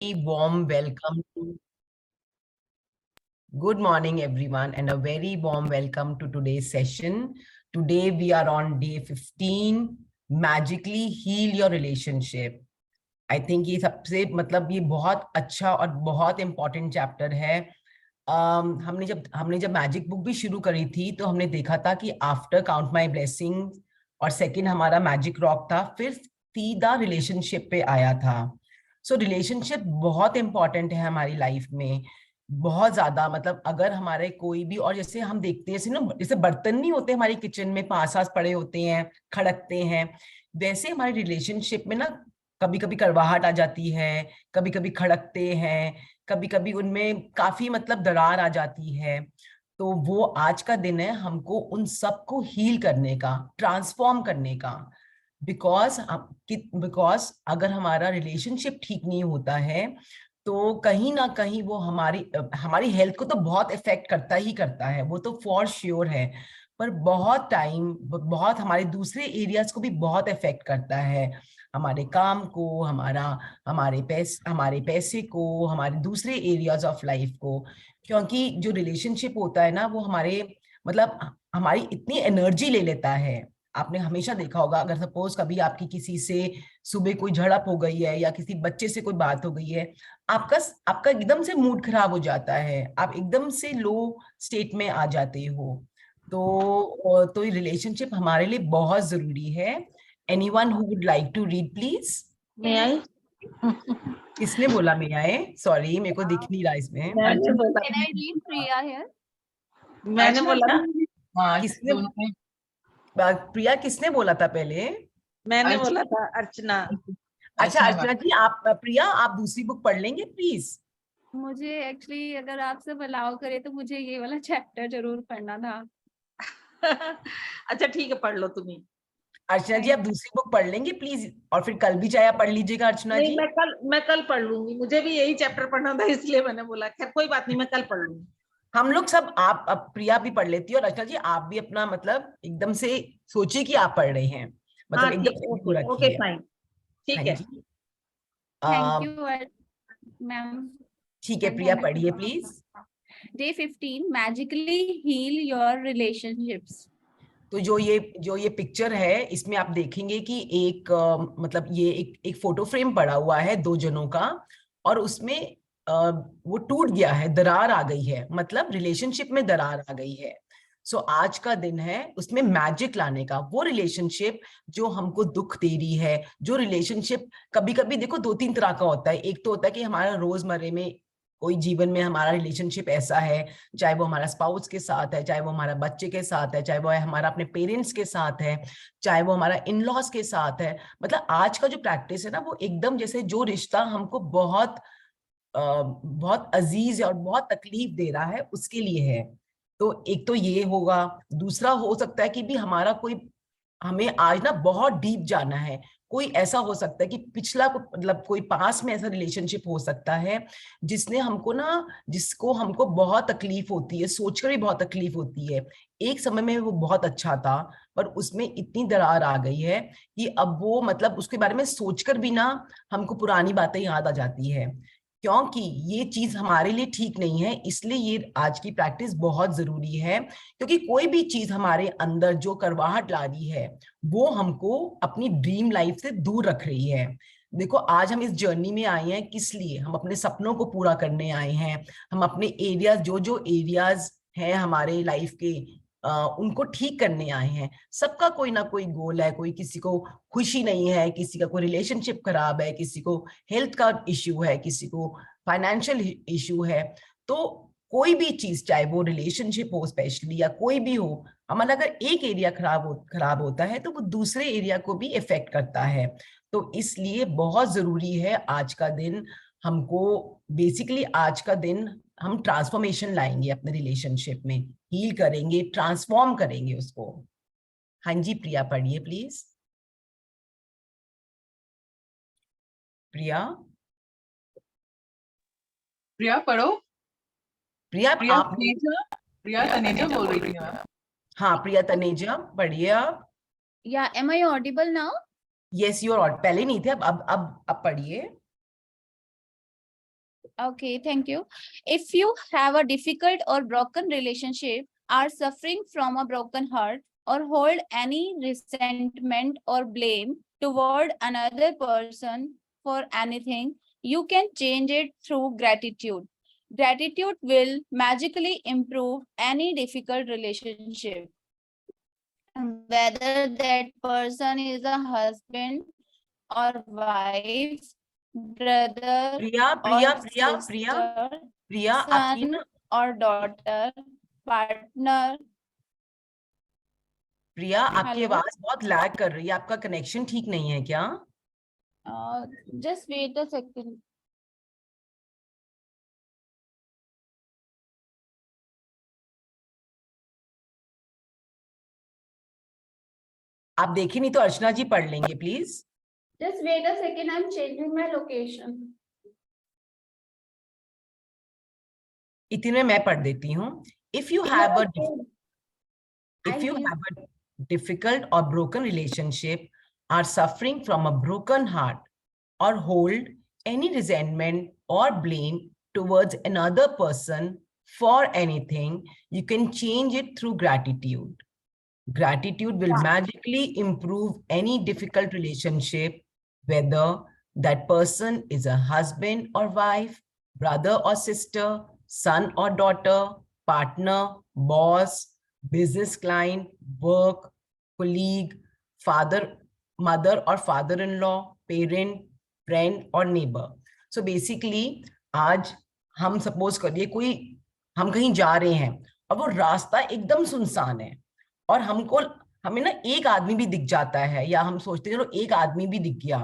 Warm welcome to good morning, everyone, and a very warm welcome to today's session. Today, we are on day 15, Magically Heal Your Relationship. I think ये सबसे मतलब ये बहुत अच्छा और बहुत important chapter है। हमने जब मैजिक बुक भी शुरू करी थी तो हमने देखा था कि आफ्टर काउंट माई ब्लेसिंग और सेकंड हमारा मैजिक रॉक था, फिर सीधा रिलेशनशिप पे आया था। सो रिलेशनशिप बहुत इंपॉर्टेंट है हमारी लाइफ में, बहुत ज्यादा। मतलब अगर हमारे कोई भी, और जैसे हम देखते हैं जैसे ना, जैसे बर्तन नहीं होते हमारी किचन में पास आस पड़े होते हैं, खड़कते हैं, वैसे हमारे रिलेशनशिप में ना कभी कभी कड़वाहट आ जाती है, कभी कभी खड़कते हैं, कभी कभी उनमें काफी मतलब दरार आ जाती है। तो वो आज का दिन है हमको उन सबको हील करने का, ट्रांसफॉर्म करने का। बिकॉज अगर हमारा रिलेशनशिप ठीक नहीं होता है तो कहीं ना कहीं वो हमारी हमारी हेल्थ को तो बहुत इफेक्ट करता ही करता है, वो तो फॉर श्योर है। पर बहुत हमारे दूसरे एरियाज को भी बहुत इफेक्ट करता है, हमारे काम को, हमारे पैसे को, हमारे दूसरे एरियाज ऑफ लाइफ को। क्योंकि जो रिलेशनशिप होता है ना वो हमारे मतलब हमारी इतनी एनर्जी ले लेता है। आपने हमेशा देखा होगा, अगर सपोज कभी आपकी किसी से सुबह कोई झड़प हो गई है या किसी बच्चे से कोई बात हो गई है, आपका आपका एकदम से मूड खराब हो जाता है, आप एकदम से लो स्टेट में आ जाते हो। तो रिलेशनशिप हमारे लिए बहुत जरूरी है। Anyone who would like to read please? मैं आई। किसने बोला मैं आए? सॉरी, मेरे को दिख नहीं रहा इसमें। मैंने बोला Can I read Priya here? मैंने बोला किसने प्रिया किसने बोला था पहले? मैंने बोला था अर्चना। अच्छा अर्चना जी, आप प्रिया आप दूसरी बुक पढ़ लेंगे प्लीज? मुझे एक्चुअली अगर आप सब अलाउ करे तो मुझे ये वाला चैप्टर जरूर पढ़ना था। अच्छा ठीक है, पढ़ लो तुम ही। अर्चना जी आप दूसरी बुक पढ़ लेंगे प्लीज, और फिर कल भी चाहे आप पढ़ लीजिएगा अर्चना नहीं, जी। मैं कल पढ़ लूंगी, मुझे भी यही चैप्टर पढ़ना था इसलिए मैंने बोला। खैर कोई बात नहीं, मैं कल पढ़ लूंगी। हम लोग सब, आप अब प्रिया भी पढ़ लेती है और अर्चना जी आप भी अपना मतलब एकदम से सोचिए कि आप पढ़ रहे हैं, मतलब हाँ एकदम ठीक, से ओके ओके रखिए। फाइन, हाँ ठीक है। जी। Thank you ma'am. ठीक है प्रिया, पढ़िए please. Day 15, magically heal your relationships. तो जो ये पिक्चर है इसमें आप देखेंगे कि एक मतलब ये एक फोटो फ्रेम पड़ा हुआ है दो जनों का, और उसमें वो टूट गया है, दरार आ गई है, मतलब रिलेशनशिप में दरार आ गई है। सो आज का दिन है उसमें मैजिक लाने का। वो रिलेशनशिप जो हमको दुख दे रही है, जो रिलेशनशिप कभी कभी देखो दो तीन तरह का होता है। एक तो होता है कि हमारा रोजमर्रे में कोई जीवन में हमारा रिलेशनशिप ऐसा है, चाहे वो हमारा स्पाउस के साथ है, चाहे वो हमारा बच्चे के साथ है, चाहे वो हमारा अपने पेरेंट्स के साथ है, चाहे वो हमारा इन लॉज के साथ है। मतलब आज का जो प्रैक्टिस है ना वो एकदम जैसे जो रिश्ता हमको बहुत अजीज है और बहुत तकलीफ दे रहा है उसके लिए है। तो एक तो ये होगा। दूसरा हो सकता है कि भी हमारा कोई, हमें आज ना बहुत डीप जाना है। कोई ऐसा हो सकता है कि मतलब कोई पास में ऐसा रिलेशनशिप हो सकता है जिसने हमको ना, जिसको हमको बहुत तकलीफ होती है, सोचकर भी बहुत तकलीफ होती है। एक समय में वो बहुत अच्छा था पर उसमें इतनी दरार आ गई है कि अब वो मतलब उसके बारे में सोचकर भी ना हमको पुरानी बातें याद आ जाती है। क्योंकि ये चीज हमारे लिए ठीक नहीं है, इसलिए ये आज की प्रैक्टिस बहुत जरूरी है। क्योंकि कोई भी चीज हमारे अंदर जो करवाहट ला रही है वो हमको अपनी ड्रीम लाइफ से दूर रख रही है। देखो आज हम इस जर्नी में आए हैं किस लिए? हम अपने सपनों को पूरा करने आए हैं। हम अपने एरियाज, जो जो एरियाज हैं हमारे लाइफ के, उनको ठीक करने आए हैं। सबका कोई ना कोई गोल है, कोई किसी को खुशी नहीं है, किसी का कोई रिलेशनशिप खराब है, किसी को हेल्थ का इश्यू है, किसी को फाइनेंशियल इश्यू है। तो कोई भी चीज, चाहे वो रिलेशनशिप हो स्पेशली या कोई भी हो, हमारा अगर एक एरिया खराब होता है तो वो दूसरे एरिया को भी इफेक्ट करता है। तो इसलिए बहुत जरूरी है आज का दिन हमको, बेसिकली आज का दिन हम ट्रांसफॉर्मेशन लाएंगे अपने रिलेशनशिप में, हील करेंगे, ट्रांसफॉर्म करेंगे उसको। हाँ जी प्रिया, पढ़िए प्लीज। प्रिया, प्रिया पढ़ो। प्रिया प्रिया आप। तनेजा, प्रिया तनेजा बोल रही थी मैम। हाँ प्रिया तनेजा, पढ़िए आप। Yeah, am I audible now? Yes you are. पहले नहीं थे, अब पढ़िए। Okay, thank you. If you have a difficult or broken relationship, are suffering from a broken heart, or hold any resentment or blame toward another person for anything, you can change it through gratitude. Gratitude will magically improve any difficult relationship. Whether that person is a husband or wife, brother Priya or Priya Priya Priya sister, प्रिया आपकी son ना, or daughter, partner. प्रिया आपकी Hello. आवाज बहुत lag कर रही है, आपका connection ठीक नहीं है क्या? Just wait a second. आप देखिए, नहीं तो अर्चना जी पढ़ लेंगे please. Just wait a second. I'm changing my location. इतने में मैं पढ़ देती हूँ। If you have a If you have a difficult or broken relationship, are suffering from a broken heart, or hold any resentment or blame towards another person for anything, you can change it through gratitude. Gratitude will magically improve any difficult relationship, whether that person is a husband or wife, brother or sister, son or daughter, partner, boss, business client, work, colleague, father, mother or father-in-law, parent, friend or neighbor. So basically, आज हम suppose करिए कोई, हम कहीं जा रहे हैं और वो रास्ता एकदम सुनसान है, और हमें ना एक आदमी भी दिख जाता है, या हम सोचते हैं चलो एक आदमी भी दिख गया,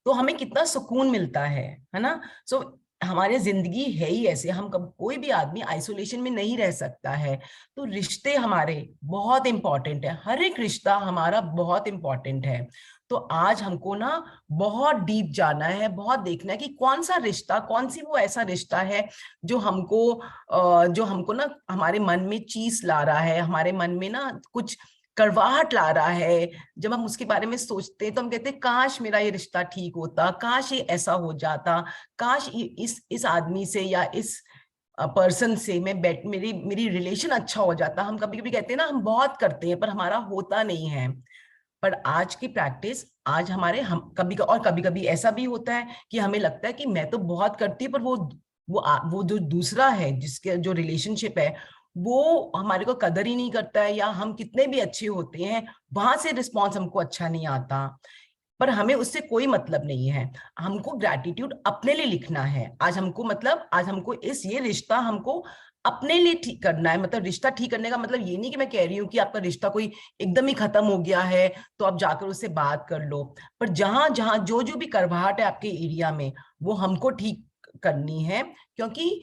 तो हमें कितना सुकून मिलता है ना। सो हमारी जिंदगी है ही ऐसे, हम कब कोई भी आदमी आइसोलेशन में नहीं रह सकता है। तो रिश्ते हमारे बहुत इंपॉर्टेंट है, हर एक रिश्ता हमारा बहुत इंपॉर्टेंट है। तो आज हमको ना बहुत डीप जाना है, बहुत देखना है कि कौन सा रिश्ता, कौन सी वो ऐसा रिश्ता है जो हमको ना हमारे मन में चीज ला रहा है, हमारे मन में ना कुछ कड़वाहट ला रहा है। जब हम उसके बारे में सोचते हैं तो हम कहते हैं काश मेरा ये रिश्ता ठीक होता, काश ये ऐसा हो जाता, काश इस आदमी से या इस पर्सन से मेरी रिलेशन अच्छा हो जाता। हम कभी कभी कहते हैं ना, हम बहुत करते हैं पर हमारा होता नहीं है। पर आज की प्रैक्टिस, आज हमारे हम कभी कभी ऐसा भी होता है कि हमें लगता है कि मैं तो बहुत करती हूँ, पर वो जो दूसरा है, जिसके जो रिलेशनशिप है, वो हमारे को कदर ही नहीं करता है, या हम कितने भी अच्छे होते हैं वहां से रिस्पॉन्स हमको अच्छा नहीं आता। पर हमें उससे कोई मतलब नहीं है, हमको ग्रैटिट्यूड अपने लिए लिखना है। आज हमको ये रिश्ता हमको अपने लिए ठीक करना है। मतलब रिश्ता ठीक करने का मतलब ये नहीं कि मैं कह रही हूँ कि आपका रिश्ता कोई एकदम ही खत्म हो गया है तो आप जाकर उससे बात कर लो, पर जहां जहां जो जो भी करवाहट है आपके एरिया में, वो हमको ठीक करनी है, क्योंकि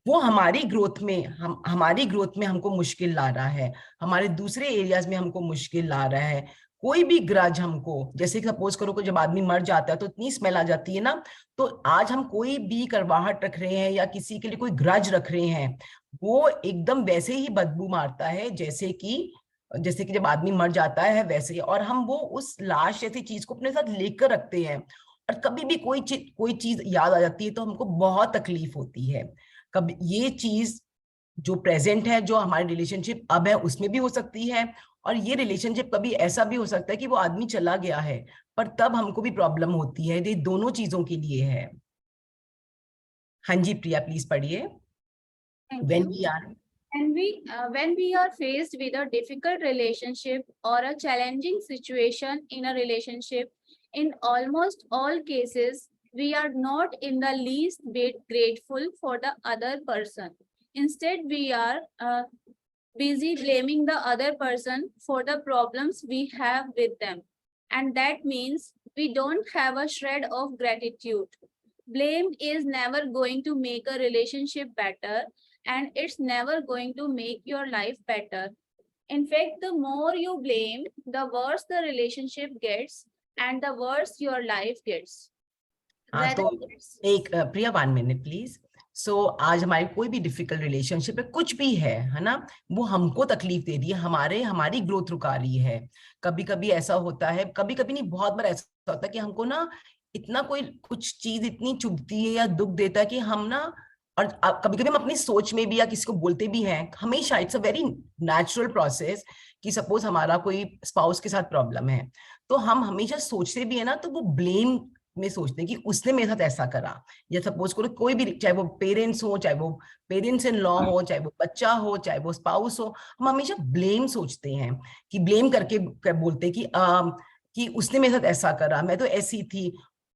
वो हमारी ग्रोथ में हमको मुश्किल ला रहा है, हमारे दूसरे एरियाज में हमको मुश्किल ला रहा है। कोई भी ग्रज हमको, जैसे सपोज करो कि जब आदमी मर जाता है तो इतनी स्मेल आ जाती है ना, तो आज हम कोई भी करवाहट रख रहे हैं या किसी के लिए कोई ग्रज रख रहे हैं, वो एकदम वैसे ही बदबू मारता है जैसे कि जब आदमी मर जाता है वैसे ही। और हम वो उस लाश जैसी चीज को अपने साथ लेकर रखते हैं, और कभी भी कोई चीज याद आ जाती है तो हमको बहुत तकलीफ होती है। कभी ये चीज जो प्रेजेंट है, जो हमारी रिलेशनशिप अब है, उसमें भी हो सकती है, और ये रिलेशनशिप कभी ऐसा भी हो सकता है कि वो आदमी चला गया है, पर तब हमको भी प्रॉब्लम होती है। ये दोनों चीजों के लिए है। हाँ जी प्रिया, प्लीज पढ़िए। When we are faced with a difficult relationship or a challenging situation in a relationship, in almost all cases, we are not in the least bit grateful for the other person. Instead, we are busy blaming the other person for the problems we have with them. And that means we don't have a shred of gratitude. Blame is never going to make a relationship better, and it's never going to make your life better. In fact, the more you blame, the worse the relationship gets and the worse your life gets. हाँ, तो एक प्रिया 1 minute please. सो आज हमारी कोई भी difficult relationship है, कुछ भी है ना, वो हमको तकलीफ दे रही है, हमारी ग्रोथ रुका रही है। कभी कभी ऐसा होता है, कभी कभी नहीं, बहुत बार ऐसा होता है कि हमको ना इतना कोई कुछ चीज इतनी चुभती है या दुख देता है कि हम ना, और कभी कभी हम अपनी सोच में भी या किसी को बोलते भी हैं हमेशा, it's a very natural process कि सपोज हमारा कोई स्पाउस के साथ प्रॉब्लम है, तो हम हमेशा सोचते भी है ना, तो वो ब्लेम में सोचते हैं कि उसने मेरे साथ ऐसा करा, या सपोज करो कोई भी, चाहे वो पेरेंट्स हो, चाहे वो पेरेंट्स इन लॉ हो, चाहे वो बच्चा हो, चाहे वो स्पाउस हो, हम हमेशा ब्लेम सोचते हैं कि ब्लेम करके बोलते हैं कि उसने मेरे साथ ऐसा करा, मैं तो ऐसी थी।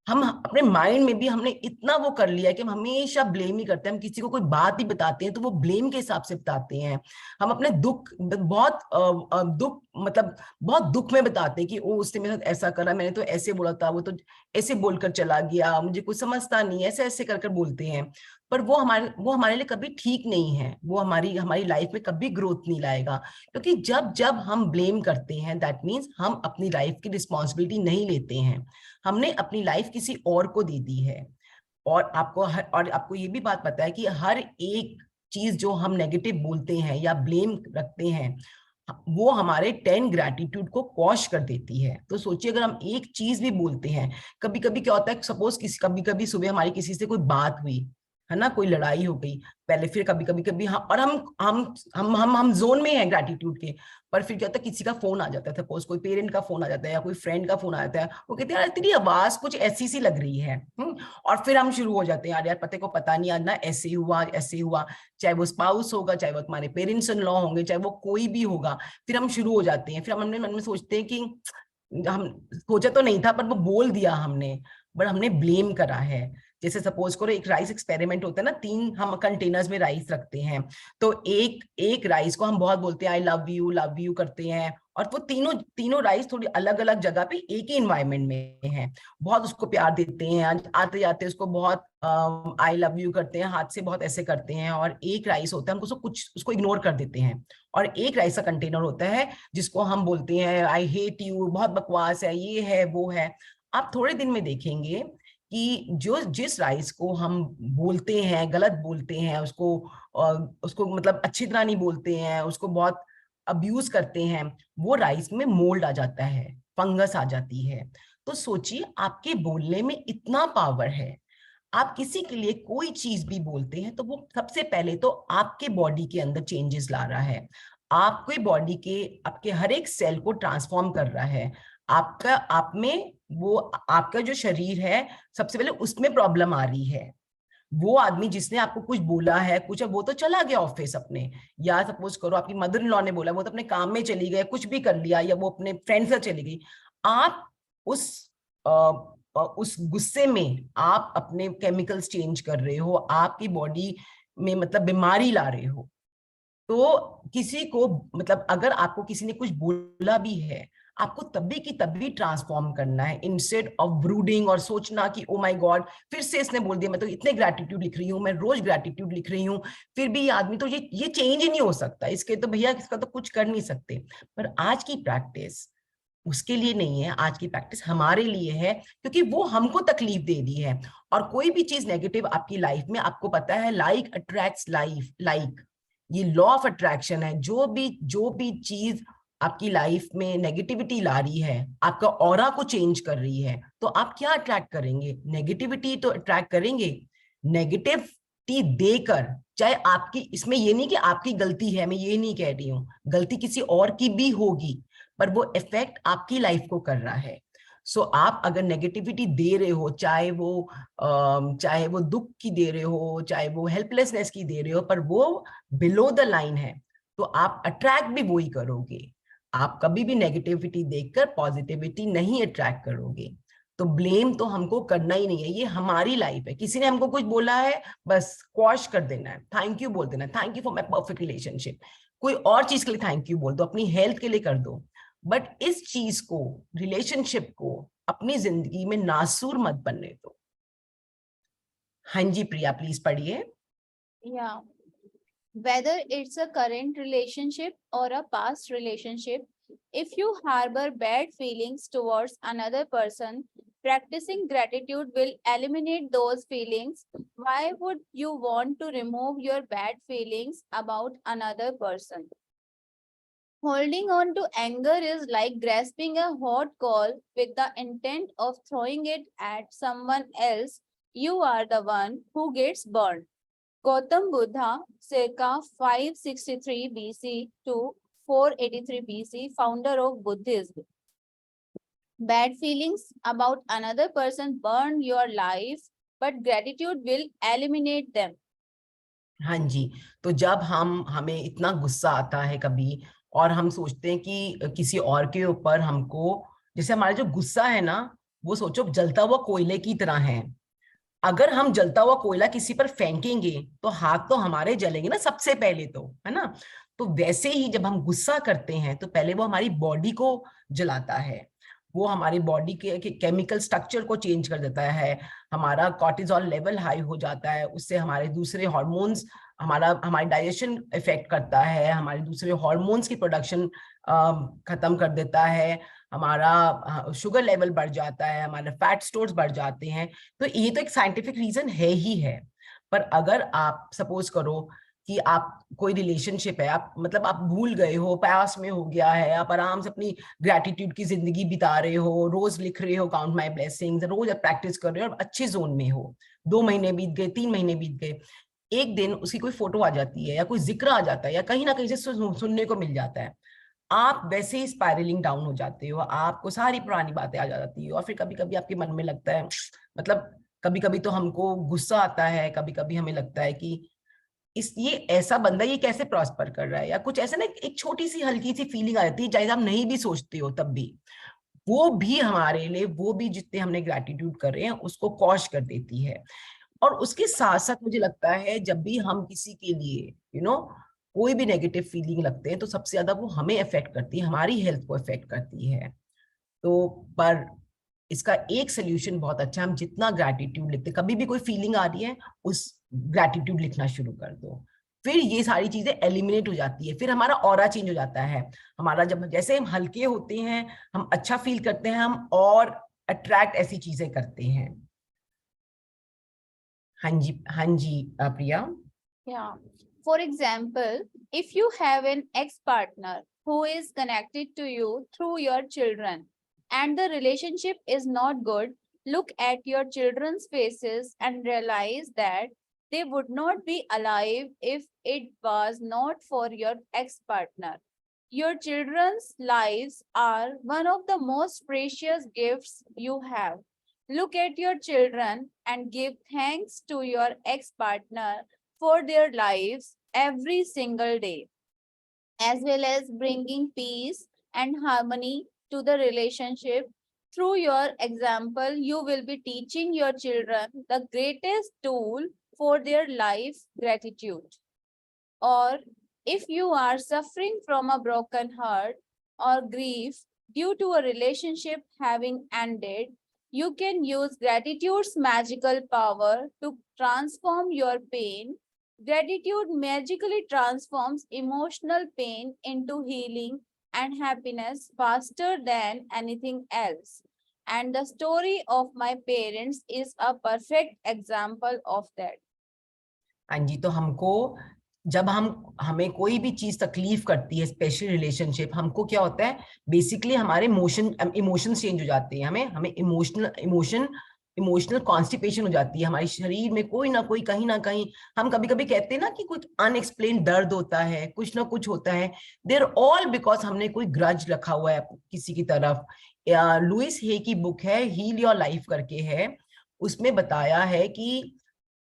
हम अपने माइंड में भी हमने इतना वो कर लिया है कि हम हमेशा ब्लेम ही करते हैं। हम किसी को कोई बात ही बताते हैं तो वो ब्लेम के हिसाब से बताते हैं। हम अपने दुख बहुत दुख मतलब बहुत दुख में बताते हैं कि ओ उसने मेरे साथ ऐसा करा, मैंने तो ऐसे बोला था, वो तो ऐसे बोलकर चला गया, मुझे कुछ समझता नहीं, ऐसे ऐसे कर कर बोलते हैं। पर वो हमारे लिए कभी ठीक नहीं है, वो हमारी हमारी लाइफ में कभी ग्रोथ नहीं लाएगा। क्योंकि जब जब हम ब्लेम करते हैं दैट मीन्स हम अपनी लाइफ की रिस्पॉन्सिबिलिटी नहीं लेते हैं, हमने अपनी लाइफ किसी और को दे दी है। और आपको ये भी बात पता है कि हर एक चीज जो हम नेगेटिव बोलते हैं या ब्लेम रखते हैं, वो हमारे 10 ग्रेटिट्यूड को कॉश कर देती है। तो सोचिए अगर हम एक चीज भी बोलते हैं, कभी कभी क्या होता है, सपोज कभी कभी सुबह हमारी किसी से कोई बात हुई है ना, कोई लड़ाई हो गई पहले, फिर कभी कभी और हम जोन में हैं ग्रेटिट्यूड के, पर फिर क्या होता है किसी का फोन आ जाता है, सपोज कोई पेरेंट का फोन आ जाता है या कोई फ्रेंड का फोन आ जाता है, वो कहते हैं यार तेरी आवाज कुछ ऐसी सी लग रही है। और फिर हम शुरू हो जाते हैं, यार यार पते को पता नहीं आज ना ऐसे हुआ ऐसे हुआ, चाहे वो स्पाउस होगा, चाहे वो तुम्हारे पेरेंट्स इन लॉ होंगे, चाहे वो कोई भी होगा, फिर हम शुरू हो जाते हैं। फिर हम अपने मन में सोचते हैं कि हम सोचा तो नहीं था पर वो बोल दिया हमने, बट हमने ब्लेम करा है। जैसे सपोज करो एक राइस एक्सपेरिमेंट होता है ना, 3 हम कंटेनर्स में राइस रखते हैं, तो एक एक राइस को हम बहुत बोलते हैं आई लव यू करते हैं, और वो तीनों तीनों राइस थोड़ी अलग अलग जगह पे एक ही एनवायरनमेंट में है, बहुत उसको प्यार देते हैं, आते जाते उसको बहुत आई लव यू करते हैं, हाथ से बहुत ऐसे करते हैं। और एक राइस होता है हम उसको इग्नोर कर देते हैं, और एक राइस का कंटेनर होता है जिसको हम बोलते हैं आई हेट यू, बहुत बकवास है, ये है वो है। आप थोड़े दिन में देखेंगे कि जिस राइस को हम बोलते हैं, गलत बोलते हैं, उसको मतलब अच्छी तरह नहीं बोलते हैं, उसको बहुत अब्यूज करते हैं, वो राइस में मोल्ड आ जाता है, फंगस आ जाती है। तो सोचिए आपके बोलने में इतना पावर है। आप किसी के लिए कोई चीज भी बोलते हैं तो वो सबसे पहले तो आपके बॉडी के अंदर चेंजेस ला रहा है, आपके बॉडी के आपके हर एक सेल को ट्रांसफॉर्म कर रहा है। आपका आप में वो आपका जो शरीर है सबसे पहले उसमें प्रॉब्लम आ रही है। वो आदमी जिसने आपको कुछ बोला है कुछ, वो तो चला गया ऑफिस अपने, या सपोज करो आपकी मदर इन लॉ ने बोला, वो तो अपने काम में चली गई, कुछ भी कर लिया, या वो अपने फ्रेंड से चली गई। आप उस उस गुस्से में आप अपने केमिकल्स चेंज कर रहे हो, आपकी बॉडी में मतलब बीमारी ला रहे हो। तो किसी को मतलब अगर आपको किसी ने कुछ बोला भी है, आपको तभी की तभी ट्रांसफॉर्म करना है, इंस्टेड ऑफ ब्रूडिंग और सोचना कि ओ माय गॉड फिर से इसने बोल दिया, मैं तो इतने ग्रेटिट्यूड लिख रही हूँ, मैं रोज ग्रेटिट्यूड लिख रही हूँ, फिर भी ये आदमी तो ये चेंज ही नहीं हो सकता, इसके तो भैया इसका तो कुछ कर नहीं सकते। पर आज की प्रैक्टिस उसके लिए नहीं है, आज की प्रैक्टिस हमारे लिए है, क्योंकि वो हमको तकलीफ दे दी है। और कोई भी चीज नेगेटिव आपकी लाइफ में, आपको पता है लाइक अट्रैक्ट्स लाइक, ये लॉ ऑफ अट्रैक्शन है। जो भी चीज आपकी लाइफ में नेगेटिविटी ला रही है, आपका ऑरा को चेंज कर रही है, तो आप क्या अट्रैक्ट करेंगे? नेगेटिविटी तो अट्रैक्ट करेंगे। नेगेटिविटी देकर, चाहे आपकी, इसमें ये नहीं कि आपकी गलती है, मैं ये नहीं कह रही हूँ, गलती किसी और की भी होगी, पर वो इफेक्ट आपकी लाइफ को कर रहा है। सो आप अगर नेगेटिविटी दे रहे हो, चाहे वो दुख की दे रहे हो, चाहे वो हेल्पलेसनेस की दे रहे हो, पर वो बिलो द लाइन है, तो आप अट्रैक्ट भी वही करोगे। आप कभी भी नेगेटिविटी देखकर पॉजिटिविटी नहीं अट्रैक्ट करोगे। तो ब्लेम तो हमको करना ही नहीं है, ये हमारी लाइफ है। किसी ने हमको कुछ बोला है, बस क्वॉश कर देना है, थैंक यू बोल देना है, thank you for my perfect relationship. कोई और चीज के लिए थैंक यू बोल दो, अपनी हेल्थ के लिए कर दो, बट इस चीज को, रिलेशनशिप को अपनी जिंदगी में नासूर मत बनने दो। हाँ जी प्रिया, प्लीज पढ़िए। Yeah. Whether it's a current relationship or a past relationship, if you harbor bad feelings towards another person, practicing gratitude will eliminate those feelings. Why would you want to remove your bad feelings about another person? Holding on to anger is like grasping a hot coal with the intent of throwing it at someone else. You are the one who gets burned. Gautam Buddha, circa 563 BC to 483 BC, founder of Buddhism. Bad feelings about another person burn your life, but gratitude will eliminate them. हाँ जी, तो जब हमें इतना गुस्सा आता है कभी और हम सोचते हैं कि किसी और के ऊपर हमको, जैसे हमारा जो गुस्सा है ना, वो सोचो जलता हुआ कोयले की तरह है। अगर हम जलता हुआ कोयला किसी पर फेंकेंगे तो हाथ तो हमारे जलेंगे ना सबसे पहले, तो है ना। तो वैसे ही जब हम गुस्सा करते हैं तो पहले वो हमारी बॉडी को जलाता है, वो हमारी बॉडी के केमिकल स्ट्रक्चर को चेंज कर देता है, हमारा कॉर्टिसोल लेवल हाई हो जाता है, उससे हमारे दूसरे हार्मोन्स, हमारी डाइजेशन इफेक्ट करता है, हमारे दूसरे हार्मोन्स की प्रोडक्शन खत्म कर देता है, हमारा शुगर लेवल बढ़ जाता है, हमारे फैट स्टोर्स बढ़ जाते हैं। तो ये तो एक साइंटिफिक रीजन है ही है। पर अगर आप सपोज करो कि आप कोई रिलेशनशिप है, आप मतलब आप भूल गए हो, पास में हो गया है, आप आराम से अपनी ग्रेटिट्यूड की जिंदगी बिता रहे हो, रोज लिख रहे हो काउंट माई ब्लेसिंग्स, रोज प्रैक्टिस कर रहे हो और अच्छे जोन में हो, 2 महीने बीत गए, 3 महीने बीत गए, एक दिन उसकी कोई फोटो आ जाती है या कोई जिक्र आ जाता है या कहीं ना कहीं से सुनने को मिल जाता है, आप वैसे ही स्पाइरलिंग डाउन हो जाते हो, आपको सारी पुरानी बातें आ जाती है। और फिर कभी कभी आपके मन में लगता है, मतलब कभी कभी तो हमको गुस्सा आता है, कभी कभी हमें लगता है कि ये ऐसा बंदा ये कैसे प्रॉस्पर कर रहा है, या कुछ ऐसा ना, एक छोटी सी हल्की सी फीलिंग आ जाती है, चाहे आप नहीं भी सोचते हो तब भी, वो भी हमारे लिए, वो भी जितने हमने ग्रैटिट्यूड कर रहे हैं उसको कॉश कर देती है। और उसके साथ साथ मुझे लगता है जब भी हम किसी के लिए कोई भी नेगेटिव फीलिंग लगते हैं तो सबसे ज्यादा वो हमें अफेक्ट करती है, हमारी हेल्थ को अफेक्ट करती है। तो पर इसका एक सोल्यूशन बहुत अच्छा, हम जितना ग्रैटिट्यूड लिखते, कभी भी कोई फीलिंग आ रही है उस ग्रैटिट्यूड लिखना शुरू कर दो, फिर ये सारी चीजें एलिमिनेट हो जाती है, फिर हमारा ऑरा चेंज हो जाता है। हमारा जब जैसे हम हल्के होते हैं, हम अच्छा फील करते हैं, हम और अट्रैक्ट ऐसी चीजें करते हैं। हाँ जी प्रिया। Yeah. For example, if you have an ex-partner who is connected to you through your children and the relationship is not good, look at your children's faces and realize that they would not be alive if it was not for your ex-partner. Your children's lives are one of the most precious gifts you have. Look at your children and give thanks to your ex-partner for their lives every single day, as well as bringing peace and harmony to the relationship. Through your example, you will be teaching your children the greatest tool for their life, gratitude. Or if you are suffering from a broken heart or grief due to a relationship having ended, you can use gratitude's magical power to transform your pain. Gratitude magically transforms emotional pain into healing and happiness faster than anything else. And the story of my parents is a perfect example of that. हाँ जी, तो हमको जब हमें कोई भी चीज तकलीफ करती है, स्पेशल रिलेशनशिप, हमको क्या होता है, बेसिकली हमारे इमोशंस चेंज हो जाते हैं, हमें इमोशनल कॉन्स्टिपेशन हो जाती है, हमारे शरीर में कोई ना कोई, कहीं ना कहीं हम कभी कभी कहते हैं ना कि कुछ अनएक्सप्लेन दर्द होता है, कुछ ना कुछ होता है, देयर ऑल बिकॉज हमने कोई ग्रज रखा हुआ है किसी की तरफ। लुइस हे की बुक है हील योर लाइफ करके है, उसमें बताया है कि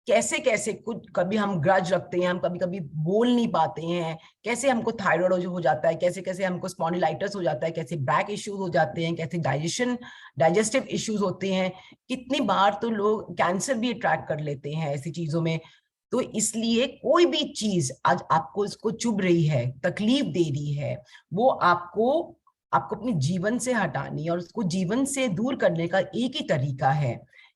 कैसे कैसे कुछ कभी हम ग्रज रखते हैं, हम कभी कभी बोल नहीं पाते हैं, कैसे हमको थायराइड हो जाता है, कैसे कैसे हमको स्पॉन्डिलाइटिस हो जाता है, कैसे बैक इश्यूज हो जाते हैं, कैसे डाइजेस्टिव इश्यूज होते हैं, कितनी बार तो लोग कैंसर भी अट्रैक्ट कर लेते हैं ऐसी चीजों में। तो इसलिए कोई भी चीज आज आपको इसको चुभ रही है, तकलीफ दे रही है, वो आपको अपने जीवन से हटानी और उसको जीवन से दूर करने का एक ही तरीका है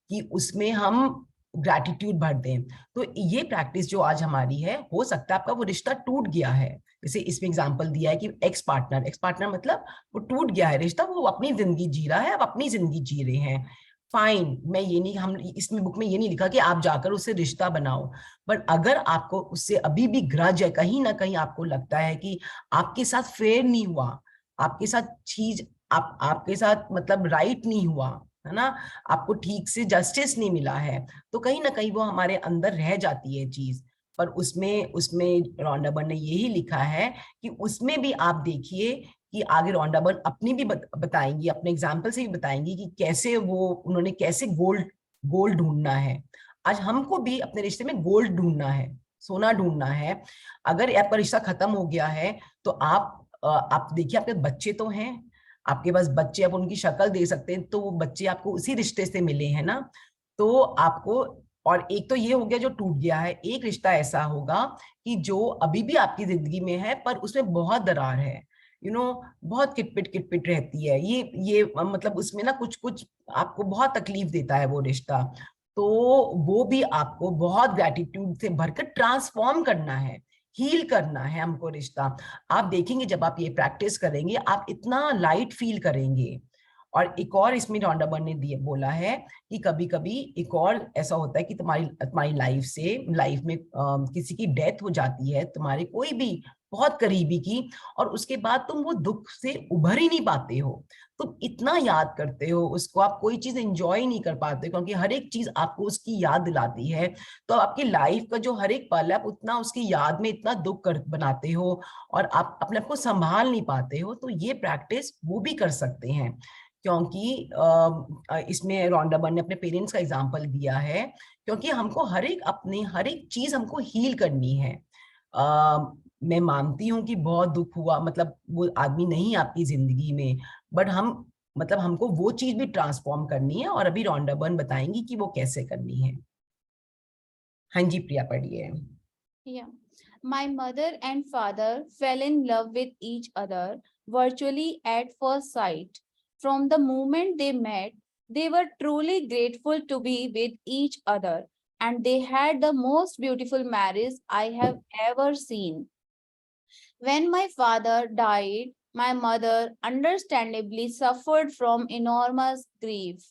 कि उसमें हम ग्रैटिट्यूड भर दें। तो ये प्रैक्टिस जो आज हमारी है, हो सकता है आपका वो रिश्ता टूट गया है, जैसे इसमें एग्जांपल दिया है कि एक्स पार्टनर मतलब वो टूट गया है रिश्ता, वो अपनी जिंदगी जी रहा है, अब अपनी जिंदगी जी रहे हैं, फाइन, मैं ये नहीं, हम इसमें बुक में ये नहीं लिखा कि आप जाकर उससे रिश्ता बनाओ, पर अगर आपको उससे अभी भी ग्रज है, कहीं ना कहीं आपको लगता है कि आपके साथ फेयर नहीं हुआ, आपके साथ चीज आपके साथ मतलब राइट नहीं हुआ है ना, आपको ठीक से जस्टिस नहीं मिला है, तो कहीं ना कहीं वो हमारे अंदर रह जाती है चीज। पर उसमें उसमें रॉन्डा बर्न ने यही लिखा है कि उसमें भी आप देखिए कि आगे रॉन्डा बर्न अपनी भी बताएंगी, अपने एग्जाम्पल से भी बताएंगी कि कैसे वो उन्होंने कैसे गोल्ड गोल्ड ढूंढना है। आज हमको भी अपने रिश्ते में गोल्ड ढूंढना है, सोना ढूंढना है। अगर आपका रिश्ता खत्म हो गया है तो आप देखिए, आपके बच्चे तो हैं, आपके पास बच्चे, आप उनकी शक्ल दे सकते हैं, तो वो बच्चे आपको उसी रिश्ते से मिले हैं ना, तो आपको, और एक तो ये हो गया जो टूट गया है, एक रिश्ता ऐसा होगा कि जो अभी भी आपकी जिंदगी में है पर उसमें बहुत दरार है, बहुत किटपिट रहती है, ये मतलब उसमें ना कुछ कुछ आपको बहुत तकलीफ देता है वो रिश्ता, तो वो भी आपको बहुत ग्रेटिट्यूड से भरकर ट्रांसफॉर्म करना है, हील करना है हमको रिश्ता। आप देखेंगे जब आप ये प्रैक्टिस करेंगे आप इतना लाइट फील करेंगे। और एक और इसमें रॉन्डा बर्न ने दिए बोला है कि कभी कभी एक और ऐसा होता है कि तुम्हारी तुम्हारी लाइफ में किसी की डेथ हो जाती है, तुम्हारे कोई भी बहुत करीबी की, और उसके बाद तुम वो दुख से उभर ही नहीं पाते हो, तुम इतना याद करते हो उसको, आप कोई चीज एंजॉय नहीं कर पाते क्योंकि हर एक चीज आपको उसकी याद दिलाती है, तो आपकी लाइफ का जो हर एक पल है आप उतना उसकी याद में इतना दुख कर बनाते हो और आप अपने आप को संभाल नहीं पाते हो। तो ये प्रैक्टिस वो भी कर सकते हैं, क्योंकि इसमें रॉन्डा बर्न ने अपने पेरेंट्स का एग्जाम्पल दिया है, क्योंकि हमको हर एक चीज हमको हील करनी है। मैं मानती हूँ कि बहुत दुख हुआ, मतलब वो आदमी नहीं आपकी जिंदगी में, बट हमको वो चीज भी ट्रांसफॉर्म करनी है, और अभी रॉन्डा बर्न बताएंगी कि वो कैसे करनी है। हाँ जी प्रिया, पढ़िए। Yeah. My mother and father fell in love with each other virtually at first sight. From the moment they met, they were truly grateful to be with each other, and they had the most beautiful marriage I have ever seen. When my father died, my mother understandably suffered from enormous grief.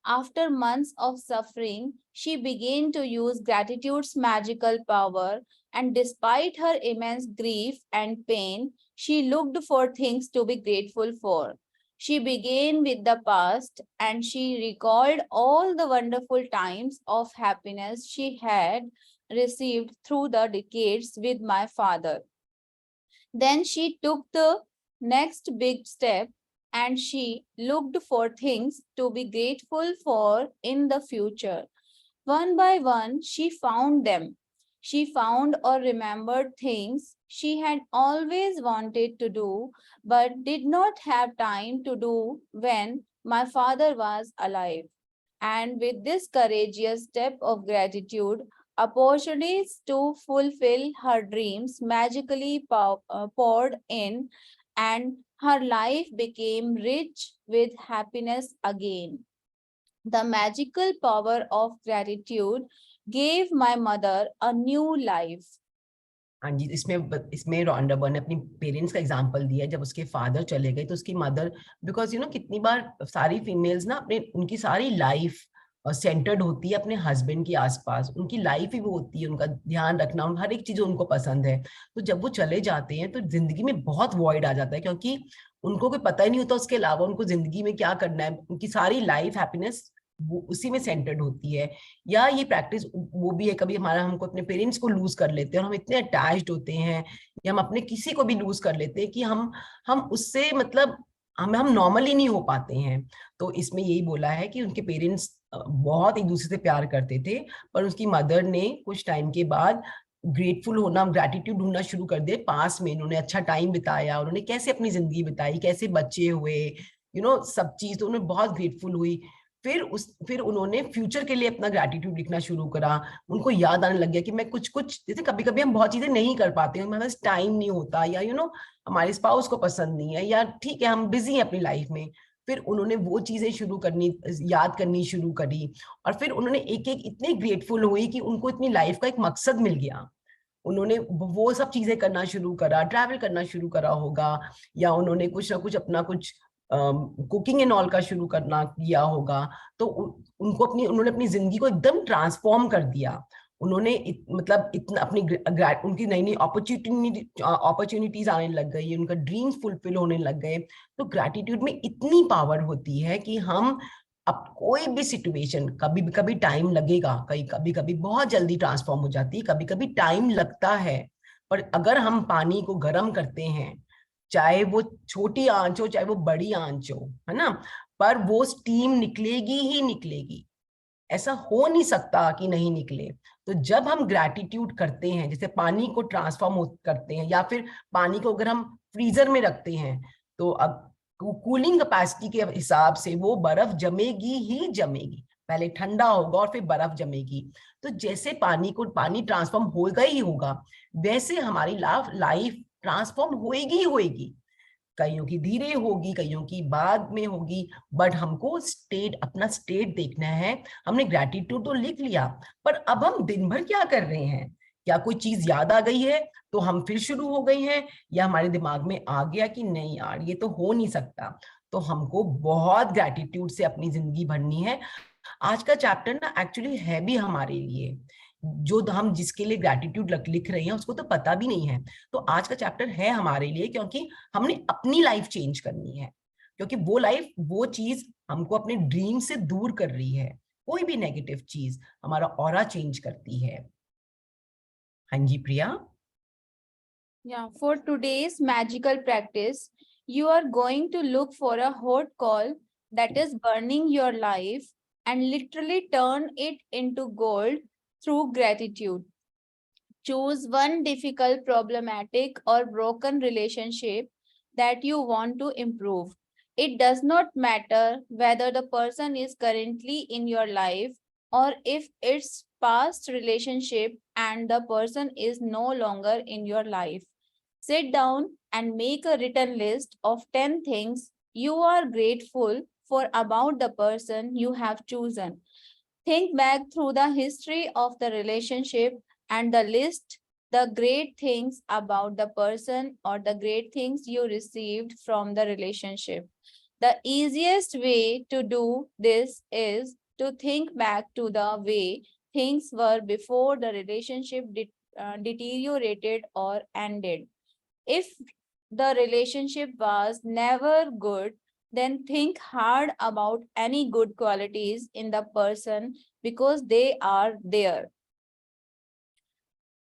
After months of suffering, she began to use gratitude's magical power, and despite her immense grief and pain, she looked for things to be grateful for. She began with the past, and she recalled all the wonderful times of happiness she had received through the decades with my father. Then she took the next big step and she looked for things to be grateful for in the future. One by one, she found them. She found or remembered things she had always wanted to do but did not have time to do when my father was alive. And with this courageous step of gratitude, opportunities to fulfill her dreams magically poured in, and her life became rich with happiness again. The magical power of gratitude gave my mother a new life. हाँ जी, इसमें Rhonda burn ने अपनी parents का example दिया है। जब उसके father चले गए तो उसकी मदर, बिकॉज कितनी बार सारी फीमेल्स ना उनकी सारी लाइफ सेंटर्ड होती है अपने हस्बैंड के आसपास, उनकी लाइफ ही वो होती है, उनका ध्यान रखना, हर एक चीज उनको पसंद है। तो जब वो चले जाते हैं तो जिंदगी में बहुत वॉइड आ जाता है, क्योंकि उनको कोई पता ही नहीं होता उसके अलावा उनको जिंदगी में क्या करना है। उनकी सारी लाइफ हैप्पीनेस वो उसी में सेंटर्ड होती है। या ये प्रैक्टिस वो भी है, कभी हमको अपने पेरेंट्स को लूज कर लेते हैं और हम इतने अटैच्ड होते हैं, या हम अपने किसी को भी लूज कर लेते हैं कि हम उससे मतलब हम नॉर्मल ही नहीं हो पाते हैं। तो इसमें यही बोला है कि उनके पेरेंट्स बहुत एक दूसरे से प्यार करते थे, पर उसकी मदर ने कुछ टाइम के बाद ग्रेटफुल होना, ग्रेटिट्यूड ढूंढना शुरू कर दिया। पास में उन्होंने अच्छा टाइम बिताया, उन्होंने कैसे अपनी जिंदगी बिताई, कैसे बच्चे हुए, सब चीज, तो उन्होंने बहुत ग्रेटफुल हुई। फिर उन्होंने फ्यूचर के लिए अपना ग्रैटिट्यूड लिखना शुरू करा। उनको याद आने लग गया कि मैं कुछ जैसे कभी कभी हम बहुत चीजें नहीं कर पाते हैं, हमारे पास टाइम नहीं होता, या हमारे स्पाउस को पसंद नहीं है, या ठीक है हम बिजी हैं अपनी लाइफ में। फिर उन्होंने वो चीजें याद करनी शुरू करी, और फिर उन्होंने एक एक इतने ग्रेटफुल हुई कि उनको इतनी लाइफ का एक मकसद मिल गया। उन्होंने वो सब चीजें करना शुरू करा, ट्रैवल करना शुरू करा होगा, या उन्होंने कुछ ना कुछ अपना कुछ कुकिंग एंड ऑल का शुरू करना किया होगा, तो उन्होंने अपनी जिंदगी को एकदम ट्रांसफॉर्म कर दिया। उन्होंने मतलब इतना अपनी उनकी नई नई अपॉर्चुनिटीज आने लग गई, उनका ड्रीम्स फुलफिल होने लग गए। तो ग्रैटिट्यूड में इतनी पावर होती है कि हम अब कोई भी सिचुएशन, कभी कभी टाइम लगेगा, कभी कभी बहुत जल्दी ट्रांसफॉर्म हो जाती है, कभी कभी टाइम लगता है, पर अगर हम पानी को गर्म करते हैं, चाहे वो छोटी आंच हो चाहे वो बड़ी आंच हो, है ना, पर वो स्टीम निकलेगी ही निकलेगी, ऐसा हो नहीं सकता कि नहीं निकले। तो जब हम ग्रैटिट्यूड करते हैं, जैसे पानी को ट्रांसफॉर्म करते हैं, या फिर पानी को अगर हम फ्रीजर में रखते हैं, तो अब कूलिंग कैपेसिटी के हिसाब से वो बर्फ जमेगी ही जमेगी, पहले ठंडा होगा और फिर बर्फ जमेगी। तो जैसे पानी ट्रांसफॉर्म होगा ही होगा, वैसे हमारी लाइफ ट्रांसफॉर्म होएगी ही होएगी। कईयों की धीरे होगी, कईयों की बाद में होगी, बट हमको अपना स्टेट देखना है। हमने ग्रैटिट्यूड तो लिख लिया, पर अब हम दिन भर क्या कर रहे हैं? क्या कोई चीज याद आ गई है तो हम फिर शुरू हो गई हैं, या हमारे दिमाग में आ गया कि नहीं यार ये तो हो नहीं सकता? तो हमको बहुत ग्रैटिट्यूड से अपनी जिंदगी भरनी है। आज का चैप्टर ना एक्चुअली है भी हमारे लिए, जो हम जिसके लिए ग्रैटिट्यूड लिख रहे हैं उसको तो पता भी नहीं है। तो आज का चैप्टर है हमारे लिए, क्योंकि हमने अपनी लाइफ चेंज करनी है, क्योंकि वो चीज हमको अपने ड्रीम से दूर कर रही है। कोई भी नेगेटिव चीज हमारा ऑरा चेंज करती है। हाँ जी प्रिया। Yeah, for today's magical practice, you are going to look for a hot coal that is burning your life and literally turn it into gold through gratitude. Choose one difficult, problematic, or broken relationship that you want to improve. It does not matter whether the person is currently in your life or if it's past relationship and the person is no longer in your life. Sit down and make a written list of 10 things you are grateful for about the person you have chosen. Think back through the history of the relationship and the list the great things about the person or the great things you received from the relationship. The easiest way to do this is to think back to the way things were before the relationship deteriorated or ended. If the relationship was never good, then think hard about any good qualities in the person because they are there.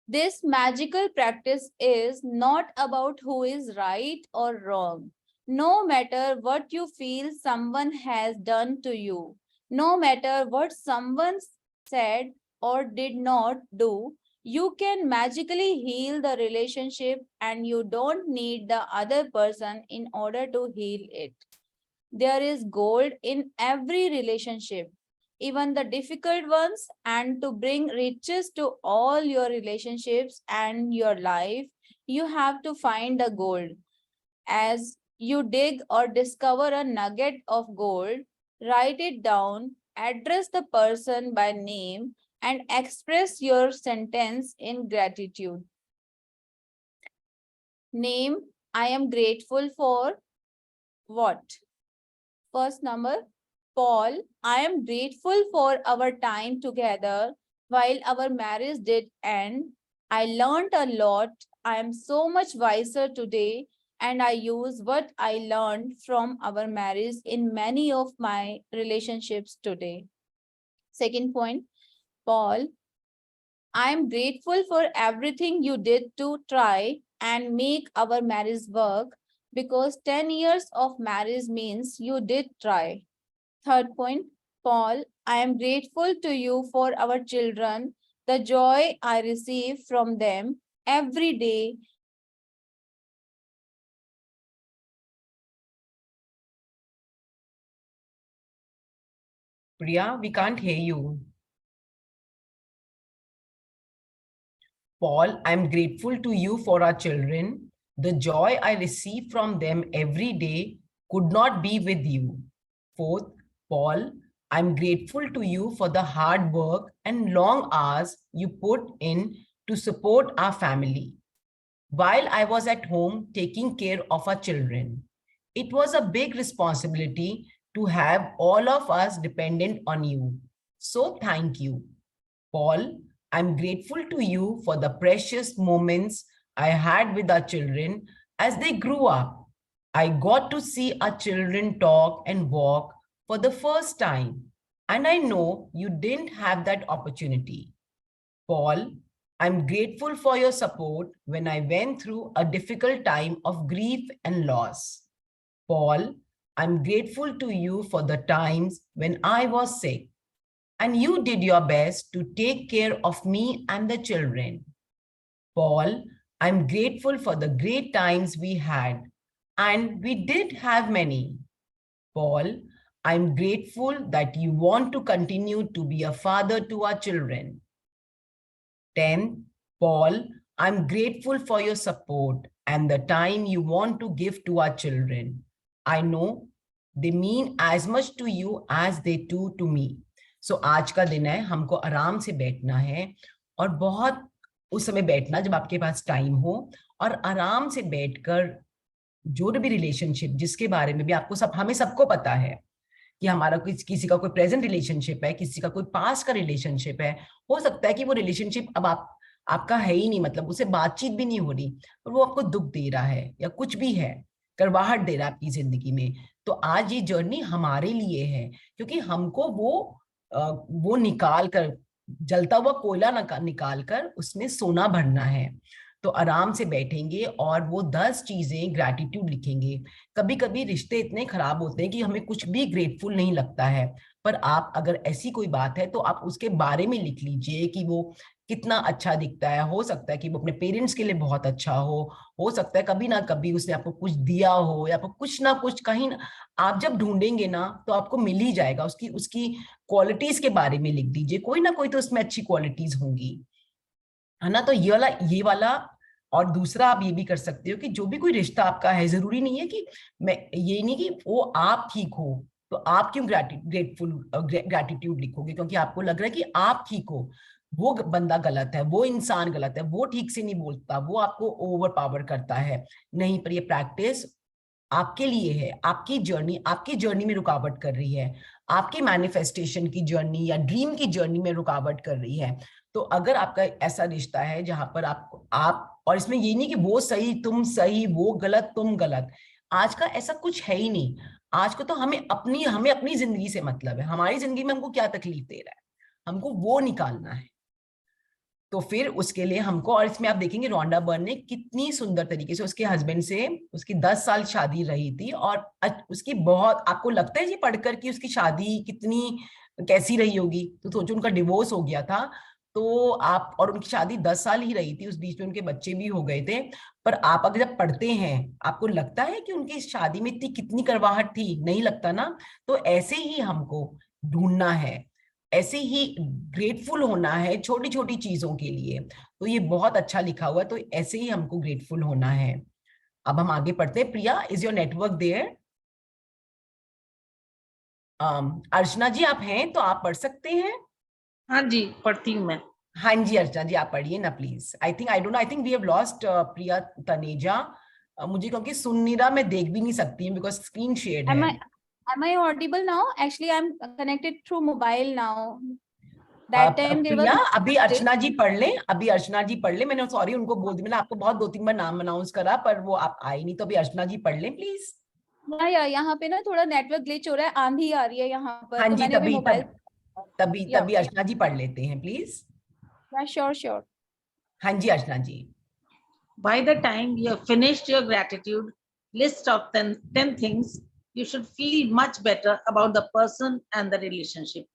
This magical practice is not about who is right or wrong. No matter what you feel someone has done to you, no matter what someone said or did not do, you can magically heal the relationship and you don't need the other person in order to heal it. There is gold in every relationship, even the difficult ones, and to bring riches to all your relationships and your life, you have to find the gold. As you dig or discover a nugget of gold, write it down, address the person by name, and express your sentence in gratitude. Name, I am grateful for what? First number, Paul, I am grateful for our time together while our marriage did end. I learned a lot. I am so much wiser today, and I use what I learned from our marriage in many of my relationships today. Second point, Paul, I am grateful for everything you did to try and make our marriage work because 10 years of marriage means you did try. Third point, Paul, I am grateful to you for our children, the joy I receive from them every day. Priya, we can't hear you. Paul, I'm grateful to you for our children. The joy I receive from them every day could not be with you. Fourth, Paul, I'm grateful to you for the hard work and long hours you put in to support our family. While I was at home taking care of our children, It was a big responsibility to have all of us dependent on you. So thank you. Paul, I'm grateful to you for the precious moments I had with our children as they grew up. I got to see our children talk and walk for the first time, and I know you didn't have that opportunity. Paul, I'm grateful for your support when I went through a difficult time of grief and loss. Paul, I'm grateful to you for the times when I was sick, and you did your best to take care of me and the children. Paul, I'm grateful for the great times we had, and we did have many. Paul, I'm grateful that you want to continue to be a father to our children. 10. Paul, I'm grateful for your support and the time you want to give to our children. I know they mean as much to you as they do to me. So आज का दिन है, हमको आराम से बैठना है और बहुत उस समय बैठना जब आपके पास टाइम हो और आराम से बैठकर जो भी रिलेशनशिप जिसके बारे में भी आपको हमें सबको पता है कि हमारा किसी का कोई प्रेजेंट रिलेशनशिप है, किसी का कोई पास्ट का रिलेशनशिप है, हो सकता है कि वो रिलेशनशिप अब आपका है ही नहीं, मतलब उससे बातचीत भी नहीं हो रही और वो आपको दुख दे रहा है या कुछ भी है, करवाहट दे रहा है आपकी जिंदगी में। तो आज ये जर्नी हमारे लिए है क्योंकि हमको वो निकाल कर, जलता हुआ कोयला निकाल कर उसमें सोना भरना है। तो आराम से बैठेंगे और वो 10 चीजें ग्रैटिट्यूड लिखेंगे। कभी कभी रिश्ते इतने खराब होते हैं कि हमें कुछ भी ग्रेटफुल नहीं लगता है, पर आप अगर ऐसी कोई बात है तो आप उसके बारे में लिख लीजिए कि वो कितना अच्छा दिखता है। हो सकता है कि वो अपने पेरेंट्स के लिए बहुत अच्छा हो सकता है कभी ना कभी उसने आपको कुछ दिया हो या आपको कुछ ना कुछ कहीं आप जब ढूंढेंगे ना तो आपको मिल ही जाएगा। उसकी क्वालिटीज के बारे में लिख दीजिए, कोई ना कोई तो उसमें अच्छी क्वालिटीज होंगी, है ना। तो ये वाला और दूसरा आप ये भी कर सकते हो कि जो भी कोई रिश्ता आपका है, जरूरी नहीं है कि ये नहीं कि वो आप ठीक हो तो आप क्यों ग्रेटिट्यूड लिखोगे क्योंकि आपको लग रहा है कि आप ठीक हो। वो बंदा गलत है, वो इंसान गलत है, वो ठीक से नहीं बोलता, वो आपको ओवर पावर करता है, नहीं। पर ये प्रैक्टिस आपके लिए है, आपकी जर्नी में रुकावट कर रही है, आपकी मैनिफेस्टेशन की जर्नी या ड्रीम की जर्नी में रुकावट कर रही है। तो अगर आपका ऐसा रिश्ता है जहां पर आप और इसमें ये नहीं कि वो सही तुम सही, वो गलत तुम गलत, आज का ऐसा कुछ है ही नहीं। आज को तो हमें अपनी जिंदगी से मतलब है, हमारी जिंदगी में हमको क्या तकलीफ दे रहा है, हमको वो निकालना है। तो फिर उसके लिए हमको, और इसमें आप देखेंगे रोंडा बर्न ने कितनी सुंदर तरीके से उसके हस्बैंड से उसकी 10 साल शादी रही थी और उसकी बहुत, आपको लगता है जी पढ़कर कि उसकी शादी कितनी कैसी रही होगी, तो सोचो उनका डिवोर्स हो गया था तो आप, और उनकी शादी 10 साल ही रही थी, उस बीच में उनके बच्चे भी हो गए थे। पर आप अगर जब पढ़ते हैं आपको लगता है कि उनकी शादी में कितनी करवाहट थी, नहीं लगता ना। तो ऐसे ही हमको ढूंढना है, ऐसे ही ग्रेटफुल होना है छोटी छोटी चीजों के लिए। तो ये बहुत अच्छा लिखा हुआ है, तो ऐसे ही हमको ग्रेटफुल होना है। अब हम आगे पढ़ते हैं। प्रिया, इज योर नेटवर्क देयर? अर्चना जी आप हैं तो आप पढ़ सकते हैं। हाँ जी, पढ़ती हूँ मैं। हाँ जी अर्चना जी आप पढ़िए ना please. I think we have lost Priya Taneja. मुझे क्योंकि सुन नहीं रहा, मैं देख भी नहीं सकती हूँ बिकॉज स्क्रीन शेयर्ड है। Am I audible now? Actually, I'm connected through mobile now. That time they Priya were. अभी अर्चना जी पढ़ लें, मैंने सॉरी उनको बोल दी, मैंने आपको बहुत 2-3 बार नाम अनाउंस करा पर वो आप आई नहीं, तो अभी अर्चना जी पढ़ लें प्लीज। या यहाँ पे ना थोड़ा नेटवर्क ग्लिच हो रहा है, आंधी आ रही है यहाँ पर। हाँ तो जी, मैंने अभी मोबाइल तभी अर्चना जी पढ़ लेते हैं प्लीज। श्योर। हाँ जी अर्चना जी। By the time you have finished your gratitude list of 10 things, you should feel much better about the person and the relationship.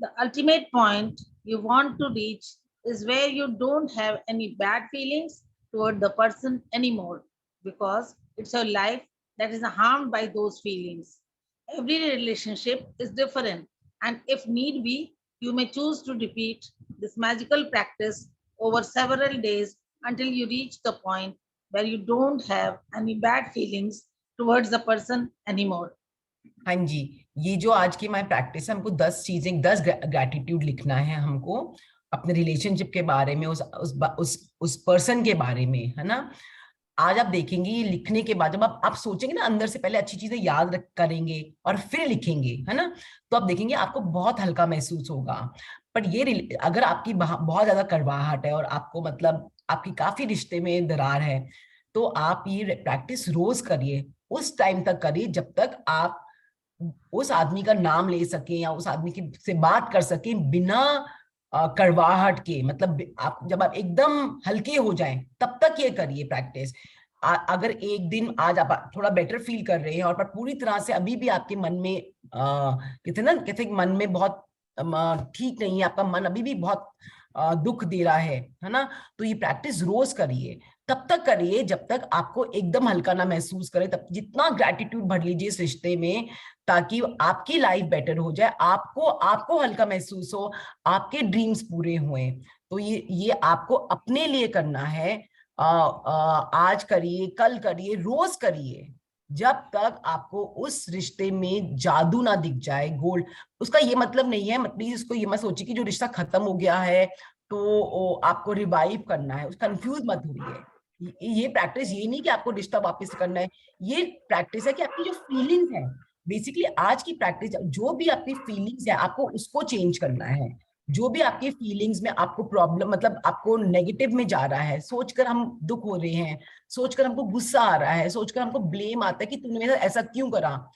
The ultimate point you want to reach is where you don't have any bad feelings toward the person anymore, because it's your life that is harmed by those feelings. Every relationship is different, and if need be, you may choose to repeat this magical practice over several days until you reach the point where you don't have any bad feelings towards the person anymore. हाँ जी, ये जो आज की हमारी practice है, हमको 10 चीजें, 10 gratitude लिखना है हमको अपने रिलेशनशिप के बारे में, उस पर्सन के बारे में, है ना। आज आप देखेंगे ये लिखने के बाद, जब आप सोचेंगे ना अंदर से, पहले अच्छी चीजें याद करेंगे और फिर लिखेंगे, है ना, तो आप देखेंगे आपको बहुत हल्का महसूस होगा। पर ये अगर आपकी बहुत ज्यादा कड़वाहट है और आपको मतलब आपकी काफी रिश्ते में दरार है, तो आप ये प्रैक्टिस रोज करिए, उस टाइम तक करिए जब तक आप उस आदमी का नाम ले सकें या उस आदमी की से बात कर सकें बिना कड़वाहट के। मतलब आप जब आप एकदम हल्के हो जाएं तब तक ये करिए प्रैक्टिस। अगर एक दिन आज आप थोड़ा बेटर फील कर रहे हैं और पर पूरी तरह से अभी भी आपके मन में कहते मन में बहुत ठीक नहीं है, आपका मन अभी भी बहुत दुख दे रहा है ना, तो ये प्रैक्टिस रोज करिए, तब तक करिए जब तक आपको एकदम हल्का ना महसूस करे। तब जितना ग्रैटिट्यूड भर लीजिए इस रिश्ते में, ताकि आपकी लाइफ बेटर हो जाए, आपको आपको हल्का महसूस हो, आपके ड्रीम्स पूरे हुए। तो ये आपको अपने लिए करना है। आज करिए, कल करिए, रोज करिए, जब तक आपको उस रिश्ते में जादू ना दिख जाए, गोल्ड। उसका ये मतलब नहीं है, प्लीज इसको ये मत सोचिए कि जो रिश्ता खत्म हो गया है तो आपको रिवाइव करना है, कंफ्यूज मत होइए। ये प्रैक्टिस ये नहीं कि आपको रिश्ता वापस करना है, ये प्रैक्टिस है कि आपकी जो फीलिंग्स है, बेसिकली आज की प्रैक्टिस, जो भी आपकी फीलिंग्स है आपको उसको चेंज करना है। जो भी आपकी फीलिंग्स में आपको प्रॉब्लम, मतलब आपको नेगेटिव में जा रहा है, सोचकर हम दुख हो रहे हैं, सोचकर हमको गुस्सा आ रहा है, सोचकर हमको ब्लेम आता है कि तूने मेरे साथ ऐसा क्यों करा,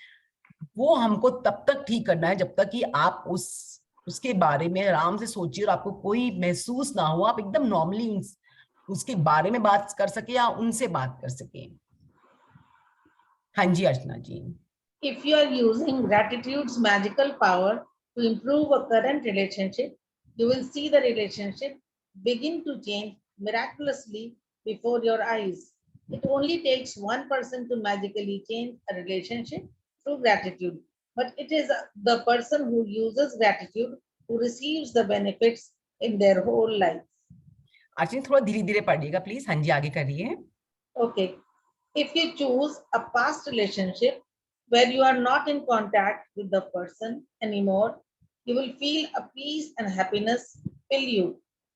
वो हमको तब तक ठीक करना है जब तक कि आप उसके बारे में आराम से सोचिए और आपको कोई महसूस ना हो, आप एकदम नॉर्मली उसके बारे में बात कर सके या उनसे बात कर सके। हाँ जी अर्चना जी। If you are using gratitude's magical power to improve a current relationship, you will see the relationship begin to change miraculously before your eyes. It only takes one person to magically change a relationship through gratitude, but it is the person who uses gratitude who receives the benefits in their whole life. अर्चना थोड़ा धीरे धीरे पढ़िएगा please. हाँ जी आगे करिए। Okay. If you choose a past relationship where you are not in contact with the person anymore, you will feel a peace and happiness fill you.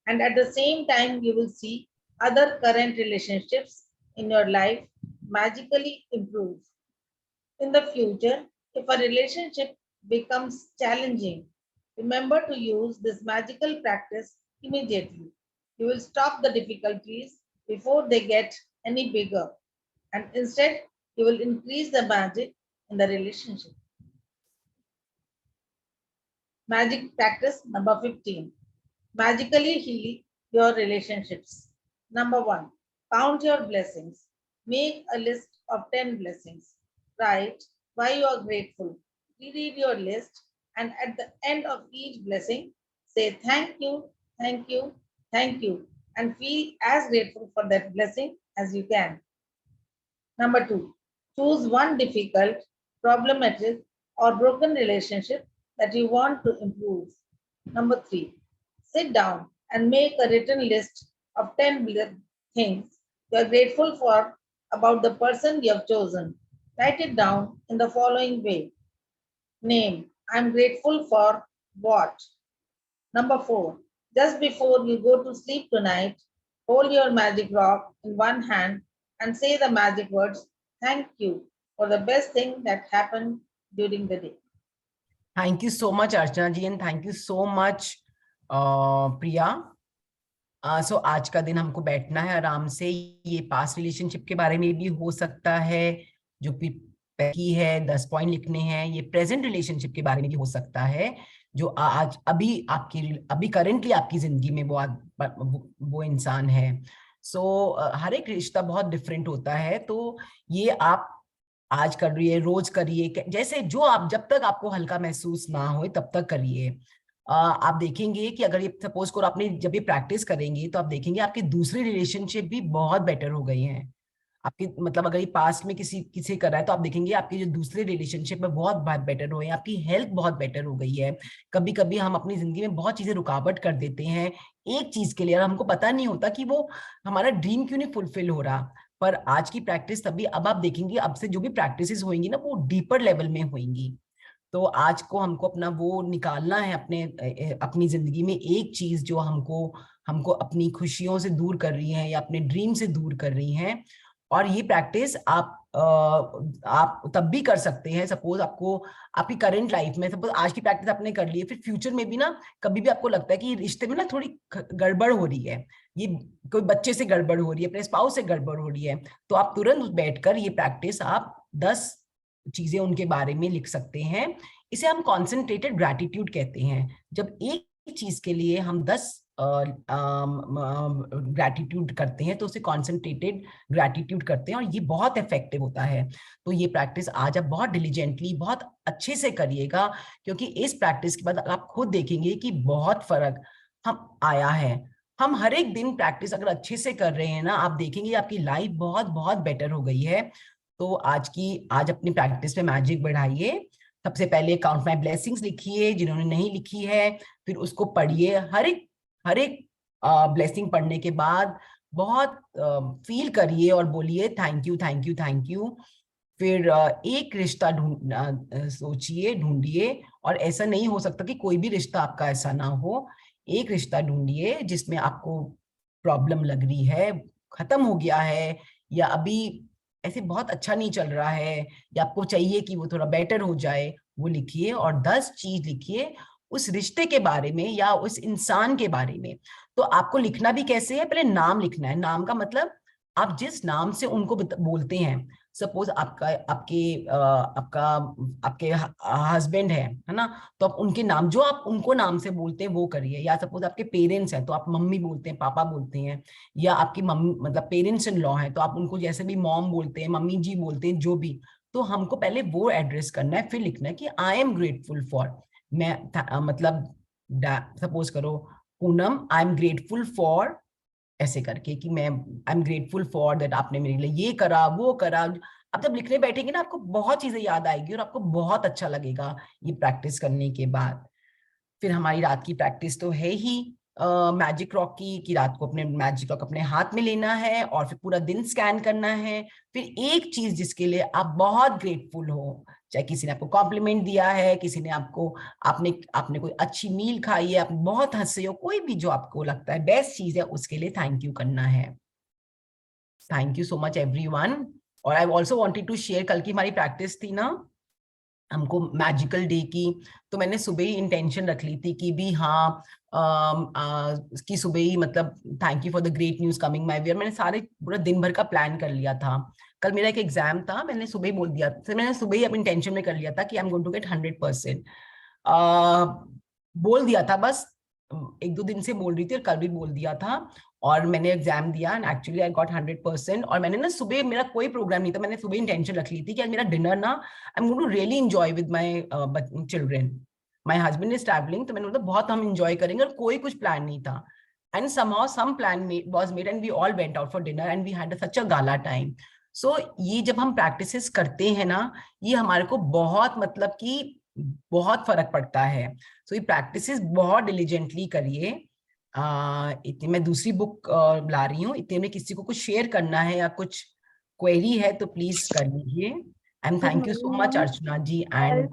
And at the same time, you will see other current relationships in your life magically improve. In the future, if a relationship becomes challenging, remember to use this magical practice immediately. You will stop the difficulties before they get any bigger, and instead you will increase the magic in the relationship. Magic practice number 15. Magically heal your relationships. Number 1, count your blessings. Make a list of 10 blessings. Write why you are grateful. Reread your list, and at the end of each blessing, say thank you, thank you, thank you, and feel as grateful for that blessing as you can. Number 2, choose one difficult, problematic, or broken relationship that you want to improve. Number 3, sit down and make a written list of 10 things you are grateful for about the person you have chosen. Write it down in the following way. Name, I'm grateful for what? Number 4, just before you go to sleep tonight, hold your magic rock in one hand and say the magic words, thank you for the best thing that happened during the day. Thank you so much Archana ji, and thank you so much प्रिया। सो आज का दिन हमको बैठना है आराम से। ये past relationship के बारे में भी हो सकता है, जो की है 10 पॉइंट लिखने हैं। ये प्रेजेंट रिलेशनशिप के बारे में भी हो सकता है, जो आज अभी करेंटली आपकी जिंदगी में वो इंसान है। सो हर एक रिश्ता बहुत डिफरेंट होता है, तो ये आप आज कर रही है, रोज करिए, जैसे जो आप जब तक आपको हल्का महसूस ना हो तब तक करिए। आप देखेंगे कि अगर ये सपोज को आपने जब ये प्रैक्टिस करेंगे तो आप देखेंगे आपकी दूसरी रिलेशनशिप भी बहुत बेटर हो गई हैं। आपकी मतलब अगर ये पास्ट में किसी कर रहा है तो आप देखेंगे आपकी जो दूसरे रिलेशनशिप में बहुत बेटर हो गई, आपकी हेल्थ बहुत बेटर हो गई है। कभी कभी हम अपनी जिंदगी में बहुत चीजें रुकावट कर देते हैं एक चीज के लिए, और हमको पता नहीं होता कि वो हमारा ड्रीम क्यों नहीं फुलफिल हो रहा। पर आज की प्रैक्टिस तभी, अब आप देखेंगे अब से जो भी प्रैक्टिसेस होंगी ना वो डीपर लेवल में होंगी। तो आज को हमको अपना वो निकालना है अपनी जिंदगी में, एक चीज जो हमको अपनी खुशियों से दूर कर रही है या अपने ड्रीम से दूर कर रही है, और ये प्रैक्टिस आप तब भी कर सकते हैं, सपोज आपको आपकी करंट लाइफ में, सपोज आज की प्रैक्टिस आपने कर ली है, फिर फ्यूचर में भी ना कभी भी आपको लगता है कि रिश्ते में ना थोड़ी गड़बड़ हो रही है, ये कोई बच्चे से गड़बड़ हो रही है, अपने स्पाउस से गड़बड़ हो रही है, तो आप तुरंत बैठकर ये प्रैक्टिस आप 10 चीजें उनके बारे में लिख सकते हैं। इसे हम कॉन्सेंट्रेटेड ग्रैटिट्यूड कहते हैं। जब एक चीज के लिए हम 10 ग्रैटिट्यूड करते हैं तो उसे कॉन्सेंट्रेटेड ग्रैटिट्यूड करते हैं, और ये बहुत इफेक्टिव होता है। तो ये प्रैक्टिस आज आप बहुत डिलीजेंटली, बहुत अच्छे से करिएगा, क्योंकि इस प्रैक्टिस के बाद आप खुद देखेंगे कि बहुत फर्क हम आया है। हम हर एक दिन प्रैक्टिस अगर अच्छे से कर रहे हैं ना, आप देखेंगे आपकी लाइफ बहुत बहुत बेटर हो गई है। तो आज अपनी प्रैक्टिस में मैजिक बढ़ाइए। सबसे पहले काउंट माय ब्लेसिंग्स लिखिए, जिन्होंने नहीं लिखी है, फिर उसको पढ़िए। हर एक ब्लेसिंग पढ़ने के बाद बहुत फील करिए और बोलिए thank you thank you thank you. फिर एक रिश्ता सोचिए, ढूंढिए, और ऐसा नहीं हो सकता कि कोई भी रिश्ता आपका ऐसा ना हो। एक रिश्ता ढूंढिए जिसमें आपको प्रॉब्लम लग रही है, खत्म हो गया है, या अभी ऐसे बहुत अच्छा नहीं चल रहा है, या आपको चाहिए कि वो थोड़ा बेटर हो जाए, वो लिखिए। और 10 चीज लिखिए उस रिश्ते के बारे में या उस इंसान के बारे में। तो आपको लिखना भी कैसे है, पहले नाम लिखना है। नाम का मतलब आप जिस नाम से उनको बोलते हैं, सपोज आपके हस्बैंड है ना, तो आप उनके नाम, जो आप उनको नाम से बोलते हैं वो करिए। या सपोज आपके पेरेंट्स हैं तो आप मम्मी बोलते हैं, पापा बोलते हैं, या आपकी मम्मी मतलब पेरेंट्स इन लॉ हैं तो आप उनको जैसे भी मॉम बोलते हैं, मम्मी जी बोलते हैं, जो भी। तो हमको पहले वो एड्रेस करना है, फिर लिखना है कि आई एम ग्रेटफुल फॉर, मतलब सपोज करो Poonam, I am grateful for, ऐसे करके कि मैं I am grateful for that आपने मेरे लिए ये करा वो करा। अब जब लिखने बैठेंगे ना, आपको बहुत चीजें याद आएगी और आपको बहुत अच्छा लगेगा ये प्रैक्टिस करने के बाद। फिर हमारी रात की प्रैक्टिस तो है ही मैजिक रॉक की, कि रात को अपने मैजिक रॉक अपने हाथ में लेना है और फिर पूरा दिन स्कैन करना है। फिर एक चीज जिसके लिए आप बहुत ग्रेटफुल हो, चाहे किसी ने आपको कॉम्प्लीमेंट दिया है, किसी ने आपको, आपने आपने कोई अच्छी मील खाई है, आप बहुत हंसे हो, कोई भी जो आपको लगता है बेस्ट चीज है, उसके लिए थैंक यू करना है। Thank you so much everyone. और I also wanted to share, कल की हमारी प्रैक्टिस थी ना हमको मैजिकल डे की, तो मैंने सुबह ही इंटेंशन रख ली थी कि भी हाँ कि सुबह ही मतलब thank you for the great news coming my way. मैंने सारे पूरा दिन भर का प्लान कर लिया था। कल मेरा एक एग्जाम था, मैंने सुबह ही बोल दिया, फिर मैंने सुबह ही अपनी इंटेंशन में कर लिया था कि I am going to get 100%। बोल दिया था बस, 1-2 दिन से बोल रही थी और कल भी बोल दिया था, और मैंने एग्जाम दिया एंड एक्चुअली आई गॉट 100%। और मैंने ना सुबह, मेरा कोई प्रोग्राम नहीं था, मैंने सुबह इंटेंशन रख ली थी कि मेरा डिनर ना I am going to really enjoy with my children. My husband is travelling, तो मैंने बोला बहुत हम एंजॉय करेंगे, और कोई कुछ प्लान नहीं था। And somehow some plan was made and we all went out for dinner and we had such a gala time. So ये जब हम प्रैक्टिसेस करते हैं ना, ये हमारे को बहुत मतलब कि बहुत फर्क पड़ता है। सो ये प्रैक्टिसेस बहुत डिलीजेंटली करिए। इतनी मैं दूसरी बुक ला रही हूँ, इतने में किसी को कुछ शेयर करना है या कुछ क्वेरी है तो प्लीज कर लीजिए। And thank you so much Archana ji and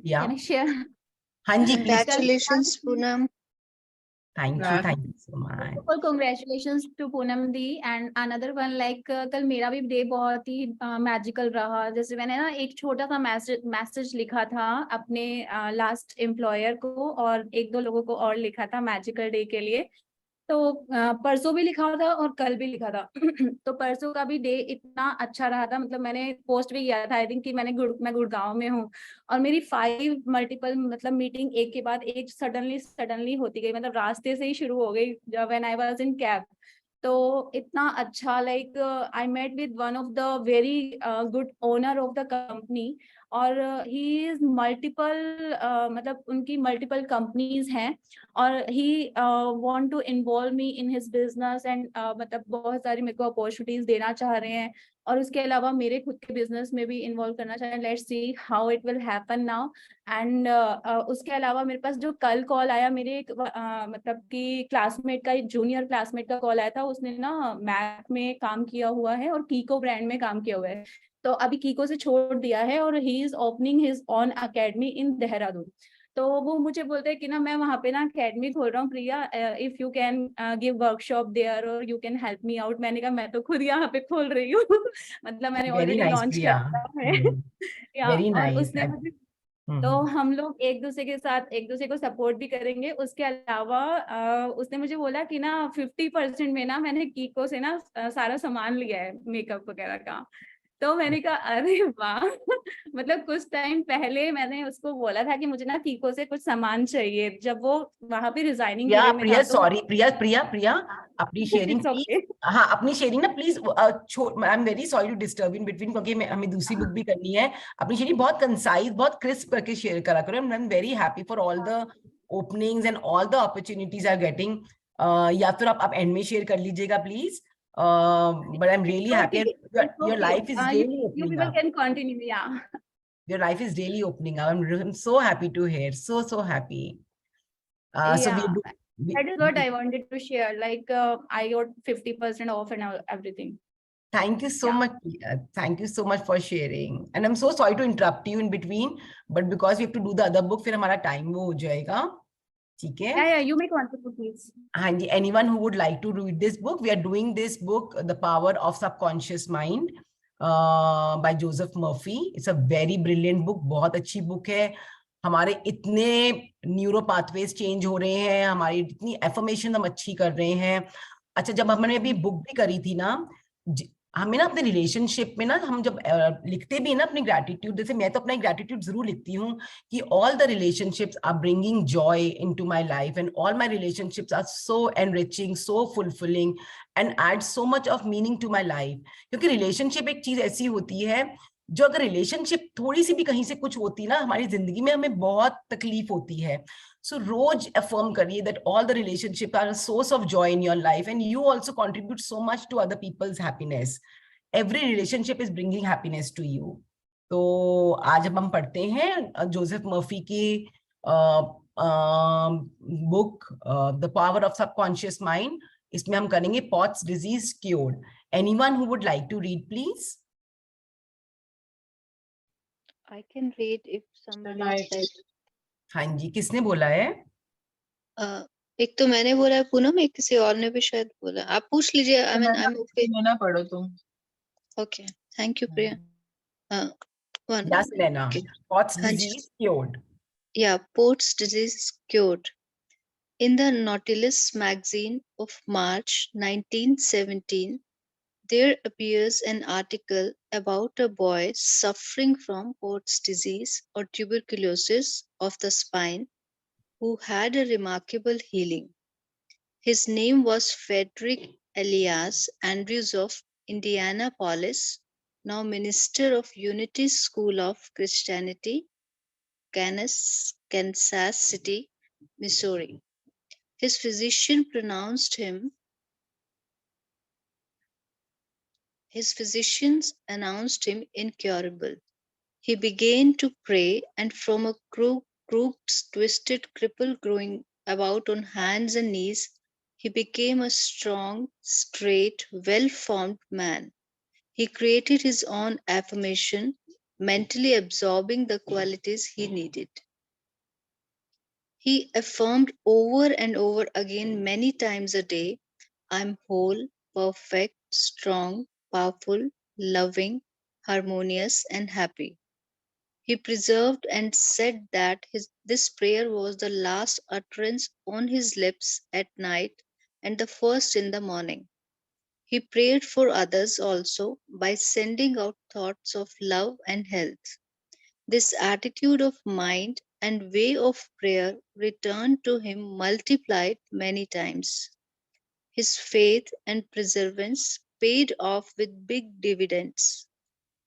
या Can I share? हाँ जी please. Congratulations, Poonam. Thank you so much. Well, congratulations to Poonam di and another one like कल मेरा भी डे बहुत ही मैजिकल रहा। जैसे मैंने ना एक छोटा सा मैसेज लिखा था अपने लास्ट एम्प्लॉयर को, और 1-2 लोगों को और लिखा था मैजिकल डे के लिए। तो परसों भी लिखा था और कल भी लिखा था। तो परसों का भी डे इतना अच्छा रहा था, मतलब मैंने पोस्ट भी किया था आई थिंक कि मैं गुड़गांव में हूँ, और मेरी 5 मल्टीपल मतलब मीटिंग एक के बाद एक सडनली होती गई, मतलब रास्ते से ही शुरू हो गई when I was in cab. तो इतना अच्छा like I met with one of the very good owner of the company, और ही इज मल्टीपल मतलब उनकी मल्टीपल कंपनीज हैं, और he want to involve me in his business and मतलब बहुत सारी मेरे को अपॉर्चुनिटीज देना चाह रहे हैं, और उसके अलावा मेरे खुद के बिजनेस में भी इन्वॉल्व करना चाह रहे हैं। Let's see how it will happen now. And उसके अलावा मेरे पास जो कल कॉल आया, मेरे एक मतलब कि क्लासमेट का, जूनियर क्लासमेट का कॉल आया था, उसने ना मैक में काम किया हुआ है और कीको ब्रांड में काम किया हुआ है, तो अभी कीको से छोड़ दिया है और he is opening his on academy in Dehradun. तो वो मुझे बोलते हैं कि ना मैं वहाँ पे ना अकेडमी खोल रहा हूँ Priya, if you can give workshop there और you can help me out. मैंने कहा मैं तो खुद यहाँ पे खोल रही हूँ मतलब मैंने वेरी ऑलरेडी नाइस लॉन्च कर प्रिया, दिया है या, वेरी और नाइस। उसने मुझे, तो हम लोग एक दूसरे के साथ एक दूसरे को सपोर्ट भी करेंगे। उसके अलावा उसने मुझे बोला कि ना 50% में ना मैंने कीको से ना सारा सामान लिया है मेकअप वगैरह का। तो मैंने कहा अरे वाह मतलब कुछ टाइम पहले मैंने उसको बोला था कि मुझे ना कीको से कुछ सामान चाहिए, जब वो वहां पे रिजाइनिंग प्रिया पीरियड में प्रिया था। तो सॉरी, प्रिया प्रिया प्रिया, अपनी शेयरिंग इट्स प्लीज। ओके। हाँ, अपनी शेयरिंग ना please, I am very sorry to disturb in between, क्योंकि हमें दूसरी बुक भी करनी है। अपनी शेयरिंग बहुत कंसाइज, बहुत क्रिस्प करके शेयर करा करो। I am very happy for all the openings and all the opportunities are getting. या फिर आप एंड में शेयर कर लीजिएगा please. But I am really happy, it's your okay, life is really you opening people up. Can continue या। Your life is really opening up. I'm so happy to hear. So, so happy. So we Yeah, do. that is what I wanted to share. Like I got 50% off and everything. Thank you so Yeah. much. Priya. Thank you so much for sharing. And I'm so sorry to interrupt you in between, but because we have to do the other book, फिर हमारा time वो हो जाएगा. ठीक है? Yeah, you may contribute, please. हाँ जी, anyone who would like to read this book, we are doing this book, The Power of Subconscious Mind, by Joseph Murphy. It's a very brilliant book. बहुत अच्छी book है. हमारे इतने neuro pathways change हो रहे हैं, हमारी इतनी एफर्मेशन हम अच्छी कर रहे हैं. अच्छा, जब हमने अभी बुक भी करी थी ना, हमें ना अपने रिलेशनशिप में ना, हम जब लिखते भी है ना अपनी ग्रैटिट्यूड, जैसे मैं तो अपना ग्रैटिट्यूड जरूर लिखती हूँ कि all the relationships are bringing joy into my life and all my relationships are so enriching, so fulfilling and add so much of meaning to my life. क्योंकि रिलेशनशिप एक चीज ऐसी होती है जो, अगर रिलेशनशिप थोड़ी सी भी कहीं से कुछ होती ना हमारी जिंदगी में, हमें बहुत तकलीफ होती है. So रोज affirm करिए that all the relationships are a source of joy in your life and you also contribute so much to other people's happiness. Every relationship is bringing happiness to you. तो आज अब हम पढ़ते हैं Joseph Murphy की book the power of subconscious mind. इसमें हम करेंगे Pott's disease cured. Anyone who would like to read please? I can read if somebody else likes. हाँ जी, किसने बोला है? एक तो मैंने बोला है पूनम, एक किसी और ने भी शायद बोला. आप पूछ लीजिए. I mean, I'm okay. ना पढ़ो तुम. Okay. Thank you, Priya. One. Yes, Lena. Okay. Potts हाँ जी. disease cured. Yeah, Port's disease cured. In the Nautilus magazine of March 1917, there appears an article about a boy suffering from Port's disease or tuberculosis of the spine who had a remarkable healing. His name was Frederick Elias Andrews of Indianapolis, now minister of Unity School of Christianity, Kansas City, Missouri. His physicians announced him incurable. He began to pray, and from a crooked, twisted cripple growing about on hands and knees, he became a strong, straight, well-formed man. He created his own affirmation, mentally absorbing the qualities he needed. He affirmed over and over again many times a day, "I'm whole, perfect, strong, powerful, loving, harmonious, and happy." He preserved and said that this prayer was the last utterance on his lips at night and the first in the morning. He prayed for others also by sending out thoughts of love and health. This attitude of mind and way of prayer returned to him multiplied many times. His faith and perseverance paid off with big dividends.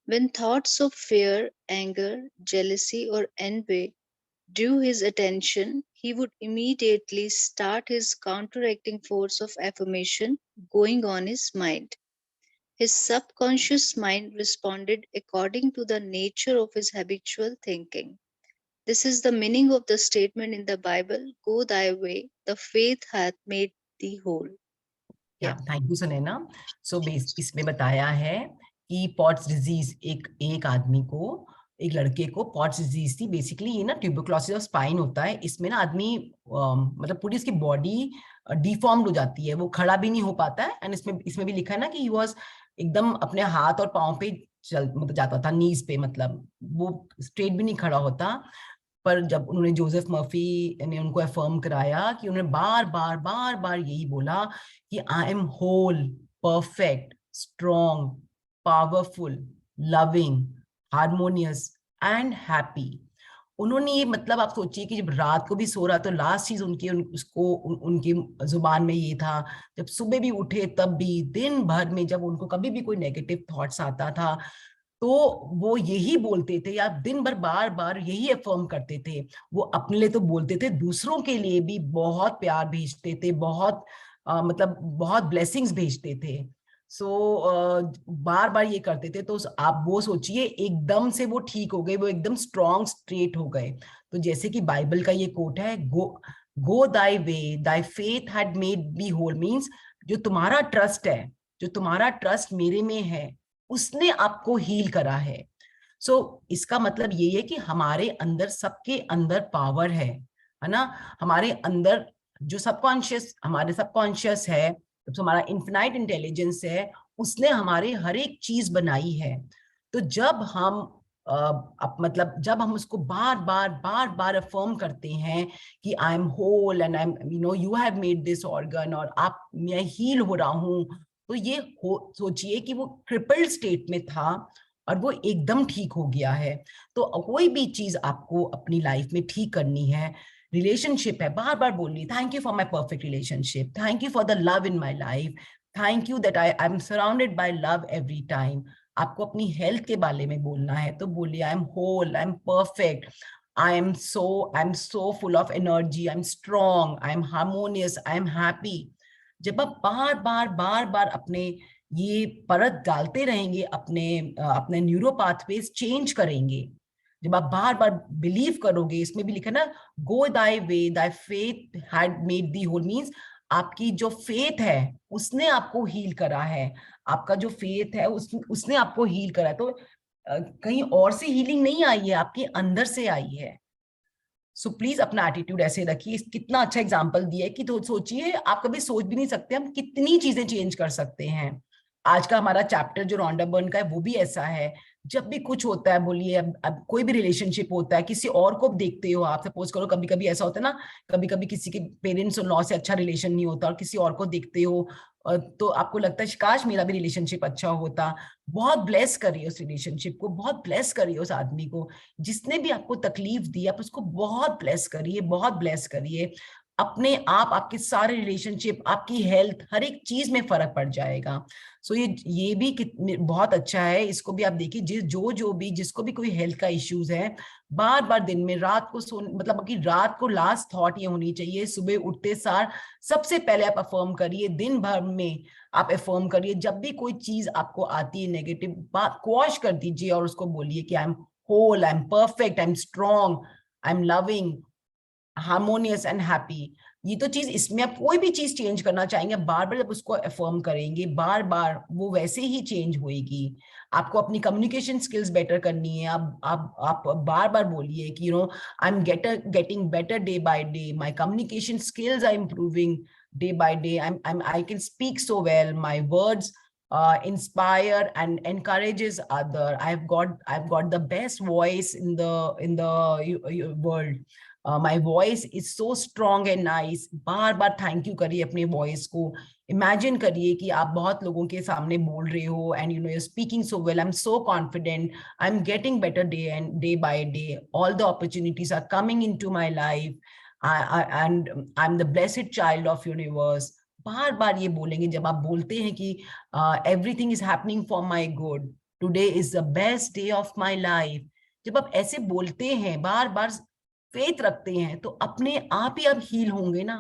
When thoughts of fear, anger, jealousy, or envy drew his attention, he would immediately start his counteracting force of affirmation going on his mind. His subconscious mind responded according to the nature of his habitual thinking. This is the meaning of the statement in the Bible, "Go thy way, the faith hath made thee whole." Thank you Sunaina. So इसमें बताया है कि pots disease एक आदमी को एक लड़के को पॉट्स डिजीज थी। बेसिकली ये ना ट्यूबरक्लोसिस ऑफ स्पाइन होता है, इसमें ना आदमी मतलब पूरी इसकी बॉडी डिफॉर्म्ड हो जाती है, वो खड़ा भी नहीं हो पाता है। एंड इसमें इसमें भी लिखा है ना कि ही वाज एकदम अपने हाथ और पाँव पे चल मतलब जाता था, नीज पे, मतलब वो स्ट्रेट भी नहीं खड़ा होता। पर जब उन्होंने जोसेफ मर्फी ने उनको अफर्म कराया कि उन्होंने बार बार बार बार यही बोला कि I am whole, perfect, strong, powerful, loving, harmonious and happy. उन्होंने ये मतलब आप सोचिए कि जब रात को भी सो रहा तो लास्ट चीज उनकी उनकी जुबान में ये था, जब सुबह भी उठे तब भी, दिन भर में जब उनको कभी भी कोई नेगेटिव थॉट्स आता था तो वो यही बोलते थे या दिन भर बार बार यही अफर्म करते थे। वो अपने लिए तो बोलते थे, दूसरों के लिए भी बहुत प्यार भेजते थे, बहुत मतलब बहुत ब्लेसिंग्स भेजते थे। सो बार बार ये करते थे। तो आप वो सोचिए एकदम से वो ठीक हो गए, वो एकदम स्ट्रॉन्ग स्ट्रेट हो गए। तो जैसे कि बाइबल का ये कोट है, go thy way, thy faith had made me whole, means जो तुम्हारा ट्रस्ट है, जो तुम्हारा ट्रस्ट मेरे में है, उसने आपको हील करा है। सो इसका मतलब ये है कि हमारे अंदर, सबके अंदर पावर है ना। हमारे अंदर जो सबकॉन्शियस, हमारे सबकॉन्शियस है, जो हमारा इन्फिनाइट इंटेलिजेंस है, उसने हमारे हर एक चीज बनाई है। तो जब हम मतलब जब हम उसको बार बार बार बार अफर्म करते हैं कि I am whole and I am you have made this organ, और आप, मैं हील हो रहा हूँ, तो ये सोचिए कि वो क्रिपल्ड स्टेट में था और वो एकदम ठीक हो गया है। तो कोई भी चीज आपको अपनी लाइफ में ठीक करनी है, रिलेशनशिप है, बार बार बोलिए thank you for my perfect relationship, thank you for the love in my life, thank you that I am surrounded by love every time. आपको अपनी हेल्थ के बारे में बोलना है तो बोलिए I am whole, I am perfect, I am so full of energy, I am strong, I am harmonious, I am happy. जब आप बार बार बार बार अपने ये परत डालते रहेंगे, अपने अपने न्यूरो पाथवेज चेंज करेंगे, जब आप बार बार बिलीव करोगे, इसमें भी लिखा ना, go thy way, thy faith had made thee whole, means आपकी जो फेथ है उसने आपको हील करा है। आपका जो फेथ है उसने आपको हील करा है। तो कहीं और से हीलिंग नहीं आई है, आपके अंदर से आई है। सो प्लीज अपना एटीट्यूड ऐसे रखिए। कितना अच्छा एग्जाम्पल दिया है कि तो सोचिए, आप कभी सोच भी नहीं सकते हम कितनी चीजें चेंज कर सकते हैं। आज का हमारा चैप्टर जो रॉन्डा बर्न का है वो भी ऐसा है। जब भी कुछ होता है, बोलिए अब कोई भी रिलेशनशिप होता है, किसी और को देखते हो आप, सपोज करो कभी कभी ऐसा होता है ना, कभी कभी किसी के पेरेंट्स और लॉ से अच्छा रिलेशन नहीं होता और किसी और को देखते हो, तो आपको लगता है काश मेरा भी रिलेशनशिप अच्छा होता। बहुत ब्लेस करिए उस रिलेशनशिप को, बहुत ब्लेस करिए उस आदमी को, जिसने भी आपको तकलीफ दी आप उसको बहुत ब्लेस करिए, बहुत ब्लेस करिए। अपने आप आपके सारे रिलेशनशिप, आपकी हेल्थ, हर एक चीज में फर्क पड़ जाएगा। सो ये भी बहुत अच्छा है। इसको भी आप देखिए, जो भी जिसको भी कोई हेल्थ का इश्यूज है, बार बार दिन में रात को मतलब आपकी रात को लास्ट थॉट ये होनी चाहिए, सुबह उठते सार सबसे पहले आप अफर्म करिए, दिन भर में आप अफर्म करिए। जब भी कोई चीज आपको आती है नेगेटिव, बात क्वॉश कर दीजिए और उसको बोलिए कि I am whole, I am perfect, I am strong, I am loving, harmonious and happy. ये तो चीज, इसमें आप कोई भी चीज चेंज करना चाहेंगे, बार बार जब उसको अफर्म करेंगे, बार बार वो वैसे ही चेंज होएगी। आपको अपनी कम्युनिकेशन स्किल्स बेटर करनी है। आप बार बार बोलिए कि I am getting better day by day, my communication skills are improving day by day, I can speak so well, my words inspire and encourages other, I've got the best voice in the world, my voice is so strong and nice। Bar bar thank you करिए अपने voice को। Imagine करिए कि आप बहुत लोगों के सामने बोल रहे हो and you're speaking so well, I'm so confident, I'm getting better day by day, all the opportunities are coming into my life, and I'm the blessed child of universe। बार बार ये बोलेंगे। जब आप बोलते हैं कि everything is happening for my good, today is the best day of my life, जब आप ऐसे बोलते हैं, बार बार फेथ रखते हैं, तो अपने आप ही आप हील होंगे ना,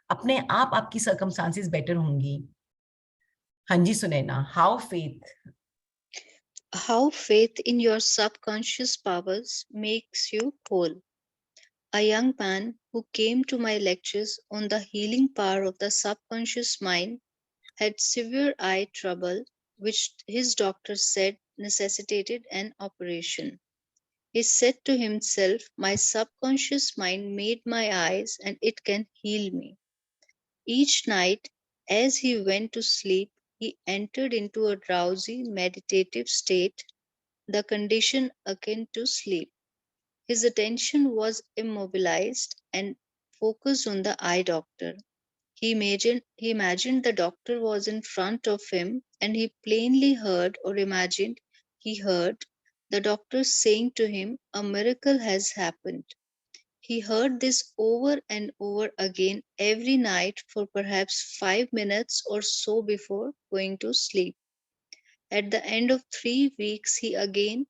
अपने आप आपकी सर्कमस्टांसेस बेटर होंगी। हाँ जी Sunaina, How faith in your subconscious powers makes you whole. A young man who came to my lectures on the healing power of the subconscious mind had severe eye trouble, which his doctor said necessitated an operation. He said to himself, my subconscious mind made my eyes and it can heal me. Each night, as he went to sleep, he entered into a drowsy, meditative state, the condition akin to sleep. His attention was immobilized and focused on the eye doctor. He imagined the doctor was in front of him, and he plainly heard or imagined he heard the doctor saying to him, a miracle has happened. He heard this over and over again every night for perhaps 5 minutes or so before going to sleep. At the end of 3 weeks, he again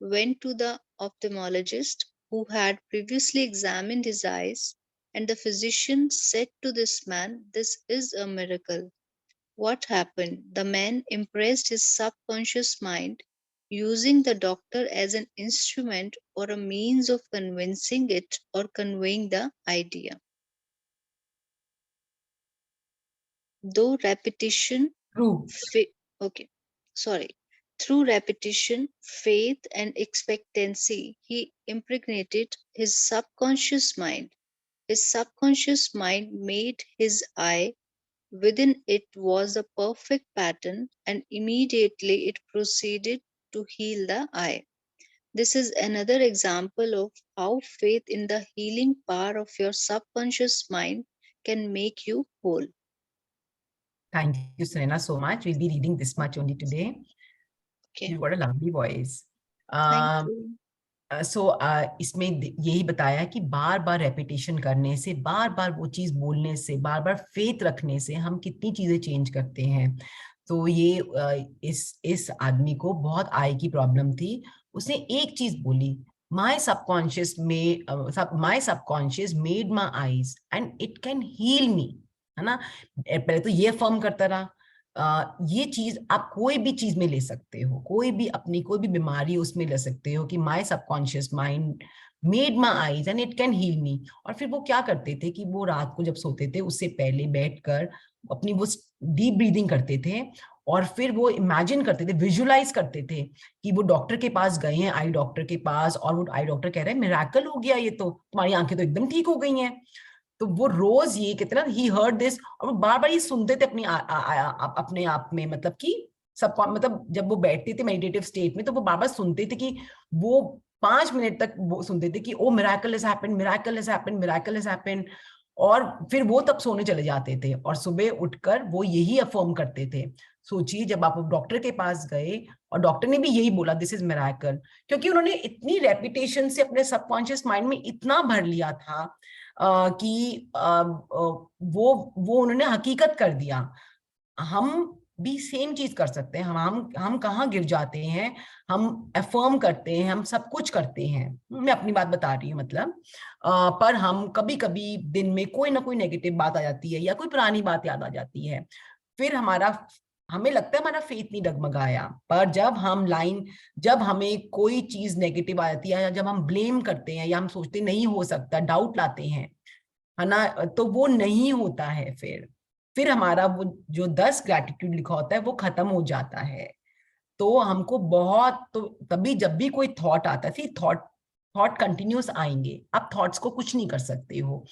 went to the ophthalmologist who had previously examined his eyes, and the physician said to this man, this is a miracle. What happened? The man impressed his subconscious mind using the doctor as an instrument or a means of convincing it or conveying the idea. Though repetition, True. okay, sorry. Through repetition, faith, and expectancy, he impregnated his subconscious mind. His subconscious mind made his eye. Within it was a perfect pattern, and immediately it proceeded to heal the eye. This is another example of how faith in the healing power of your subconscious mind can make you whole. Thank you, Serena, so much. We'll be reading this much only today. Okay. You've got a lovely voice. Thank you. इसमें यही बताया कि बार बार repetition करने से, बार बार वो चीज बोलने से, बार बार फेथ रखने से हम कितनी चीजें चेंज करते हैं. तो ये इस आदमी को बहुत आई की प्रॉब्लम थी. उसने एक चीज बोली, my subconscious made my eyes and it can heal me, है ना. पहले तो ये फर्म करता रहा. ये चीज आप कोई भी चीज में ले सकते हो, कोई भी अपनी कोई भी बीमारी उसमें ले सकते हो कि my subconscious mind made my eyes and it can heal me. और फिर वो क्या करते थे कि वो रात को जब सोते थे उससे पहले बैठकर अपनी वो डीप ब्रीदिंग करते थे और फिर वो इमेजिन करते थे, विजुअलाइज करते थे कि वो डॉक्टर के पास गए हैं, आई डॉक्टर के पास, और वो आई डॉक्टर कह रहे हैं मिरेकल हो गया, ये तो तुम्हारी आंखें तो एकदम ठीक हो गई हैं. तो वो रोज ये कहते ना, ही हर्ड दिस, और वो बार बार ये सुनते थे अपने आप में, मतलब कि सब, मतलब जब वो बैठते थे मेडिटेटिव स्टेट में तो वो बार बार सुनते थे कि वो 5 मिनट तक वो सुनते थे कि oh miracle has happened, miracle has happened, miracle has happened. और फिर वो तब सोने चले जाते थे और सुबह उठकर वो यही अफर्म करते थे. सोचिए जब आप डॉक्टर के पास गए और डॉक्टर ने भी यही बोला दिस इज मिरेकल, क्योंकि उन्होंने इतनी रेपिटेशन से अपने सबकॉन्शियस माइंड में इतना भर लिया था कि वो उन्होंने हकीकत कर दिया. हम भी सेम चीज कर सकते हैं. हम कहाँ गिर जाते हैं, हम अफर्म करते हैं, हम सब कुछ करते हैं. मैं अपनी बात बता रही हूँ, मतलब पर हम कभी कभी दिन में कोई ना कोई नेगेटिव बात आ जाती है या कोई पुरानी बात याद आ जाती है, फिर हमें लगता है हमारा फेथ नहीं डगमगाया. पर जब हमें कोई चीज नेगेटिव आ जाती है या जब हम ब्लेम करते हैं या हम सोचते नहीं हो सकता, डाउट लाते हैं, है ना, तो वो नहीं होता है. फिर हमारा वो जो 10 ग्रैटिट्यूड लिखा होता है वो खत्म हो जाता है. तो हमको बहुत, तो तभी जब भी कोई थॉट आता है, थॉट कंटिन्यूस आएंगे, आप थॉट्स को कुछ नहीं कर सकते हो.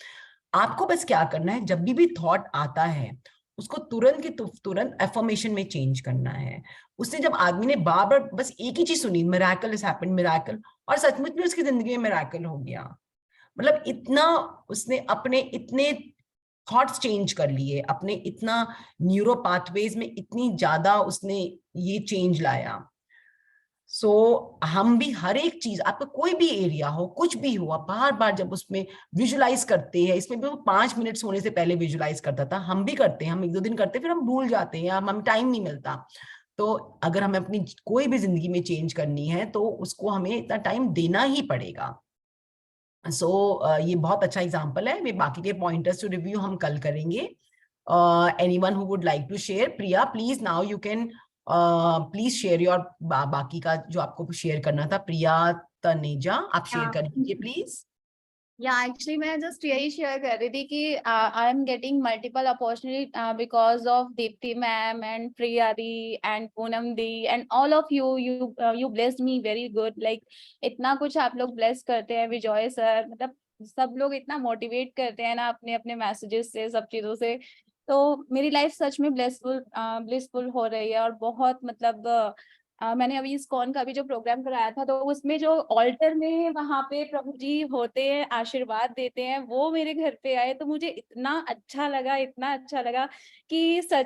आपको बस क्या करना है, जब भी थॉट आता है उसको तुरंत के तुरंत एफर्मेशन में चेंज करना है. उसने जब आदमी ने बार बार बस एक ही चीज सुनी, मिरेकल हैज हैपेंड, मिरेकल, और सचमुच में उसकी जिंदगी में मिरेकल हो गया. मतलब इतना उसने अपने इतने थॉट्स चेंज कर लिए, अपने इतना न्यूरो पाथवेज में इतनी ज्यादा उसने ये चेंज लाया. सो हम भी हर एक चीज, आपका कोई भी एरिया हो, कुछ भी हो, आप बार बार जब उसमें विजुलाइज करते हैं, इसमें भी वो 5 मिनट सोने से पहले विजुलाइज करता था, हम भी करते हैं, हम 1-2 दिन करते हैं, फिर हम भूल जाते हैं, हमें टाइम नहीं मिलता. तो अगर हमें अपनी कोई भी जिंदगी में चेंज करनी है तो उसको हमें इतना टाइम देना ही पड़ेगा. ये बहुत अच्छा एग्जाम्पल है. मैं बाकी के पॉइंटर्स टू रिव्यू हम कल करेंगे. Anyone who would like to share? Priya, please now you can please share your बाकी का जो आपको शेयर करना था. प्रिया तनेजा, आप शेयर कर दीजिए प्लीज. या एक्चुअली मैं जस्ट यही शेयर कर रही थी कि I am getting multiple opportunity because of Deepti ma'am and Priya the and Poonam the and all of you blessed me very good, like इतना कुछ आप लोग ब्लेस करते हैं, विजय सर, मतलब सब लोग इतना मोटिवेट करते हैं ना अपने अपने मैसेजेस से, सब चीजों से। तो मेरी लाइफ सच में ब्लिसफुल हो रही है। और बहुत मतलब मैंने अभी इस्कॉन का भी जो प्रोग्राम कराया था, तो उसमें जो ऑल्टर में वहां पे प्रभु जी होते हैं, आशीर्वाद देते हैं, वो मेरे घर पे आए, तो मुझे इतना अच्छा लगा, इतना अच्छा लगा कि सच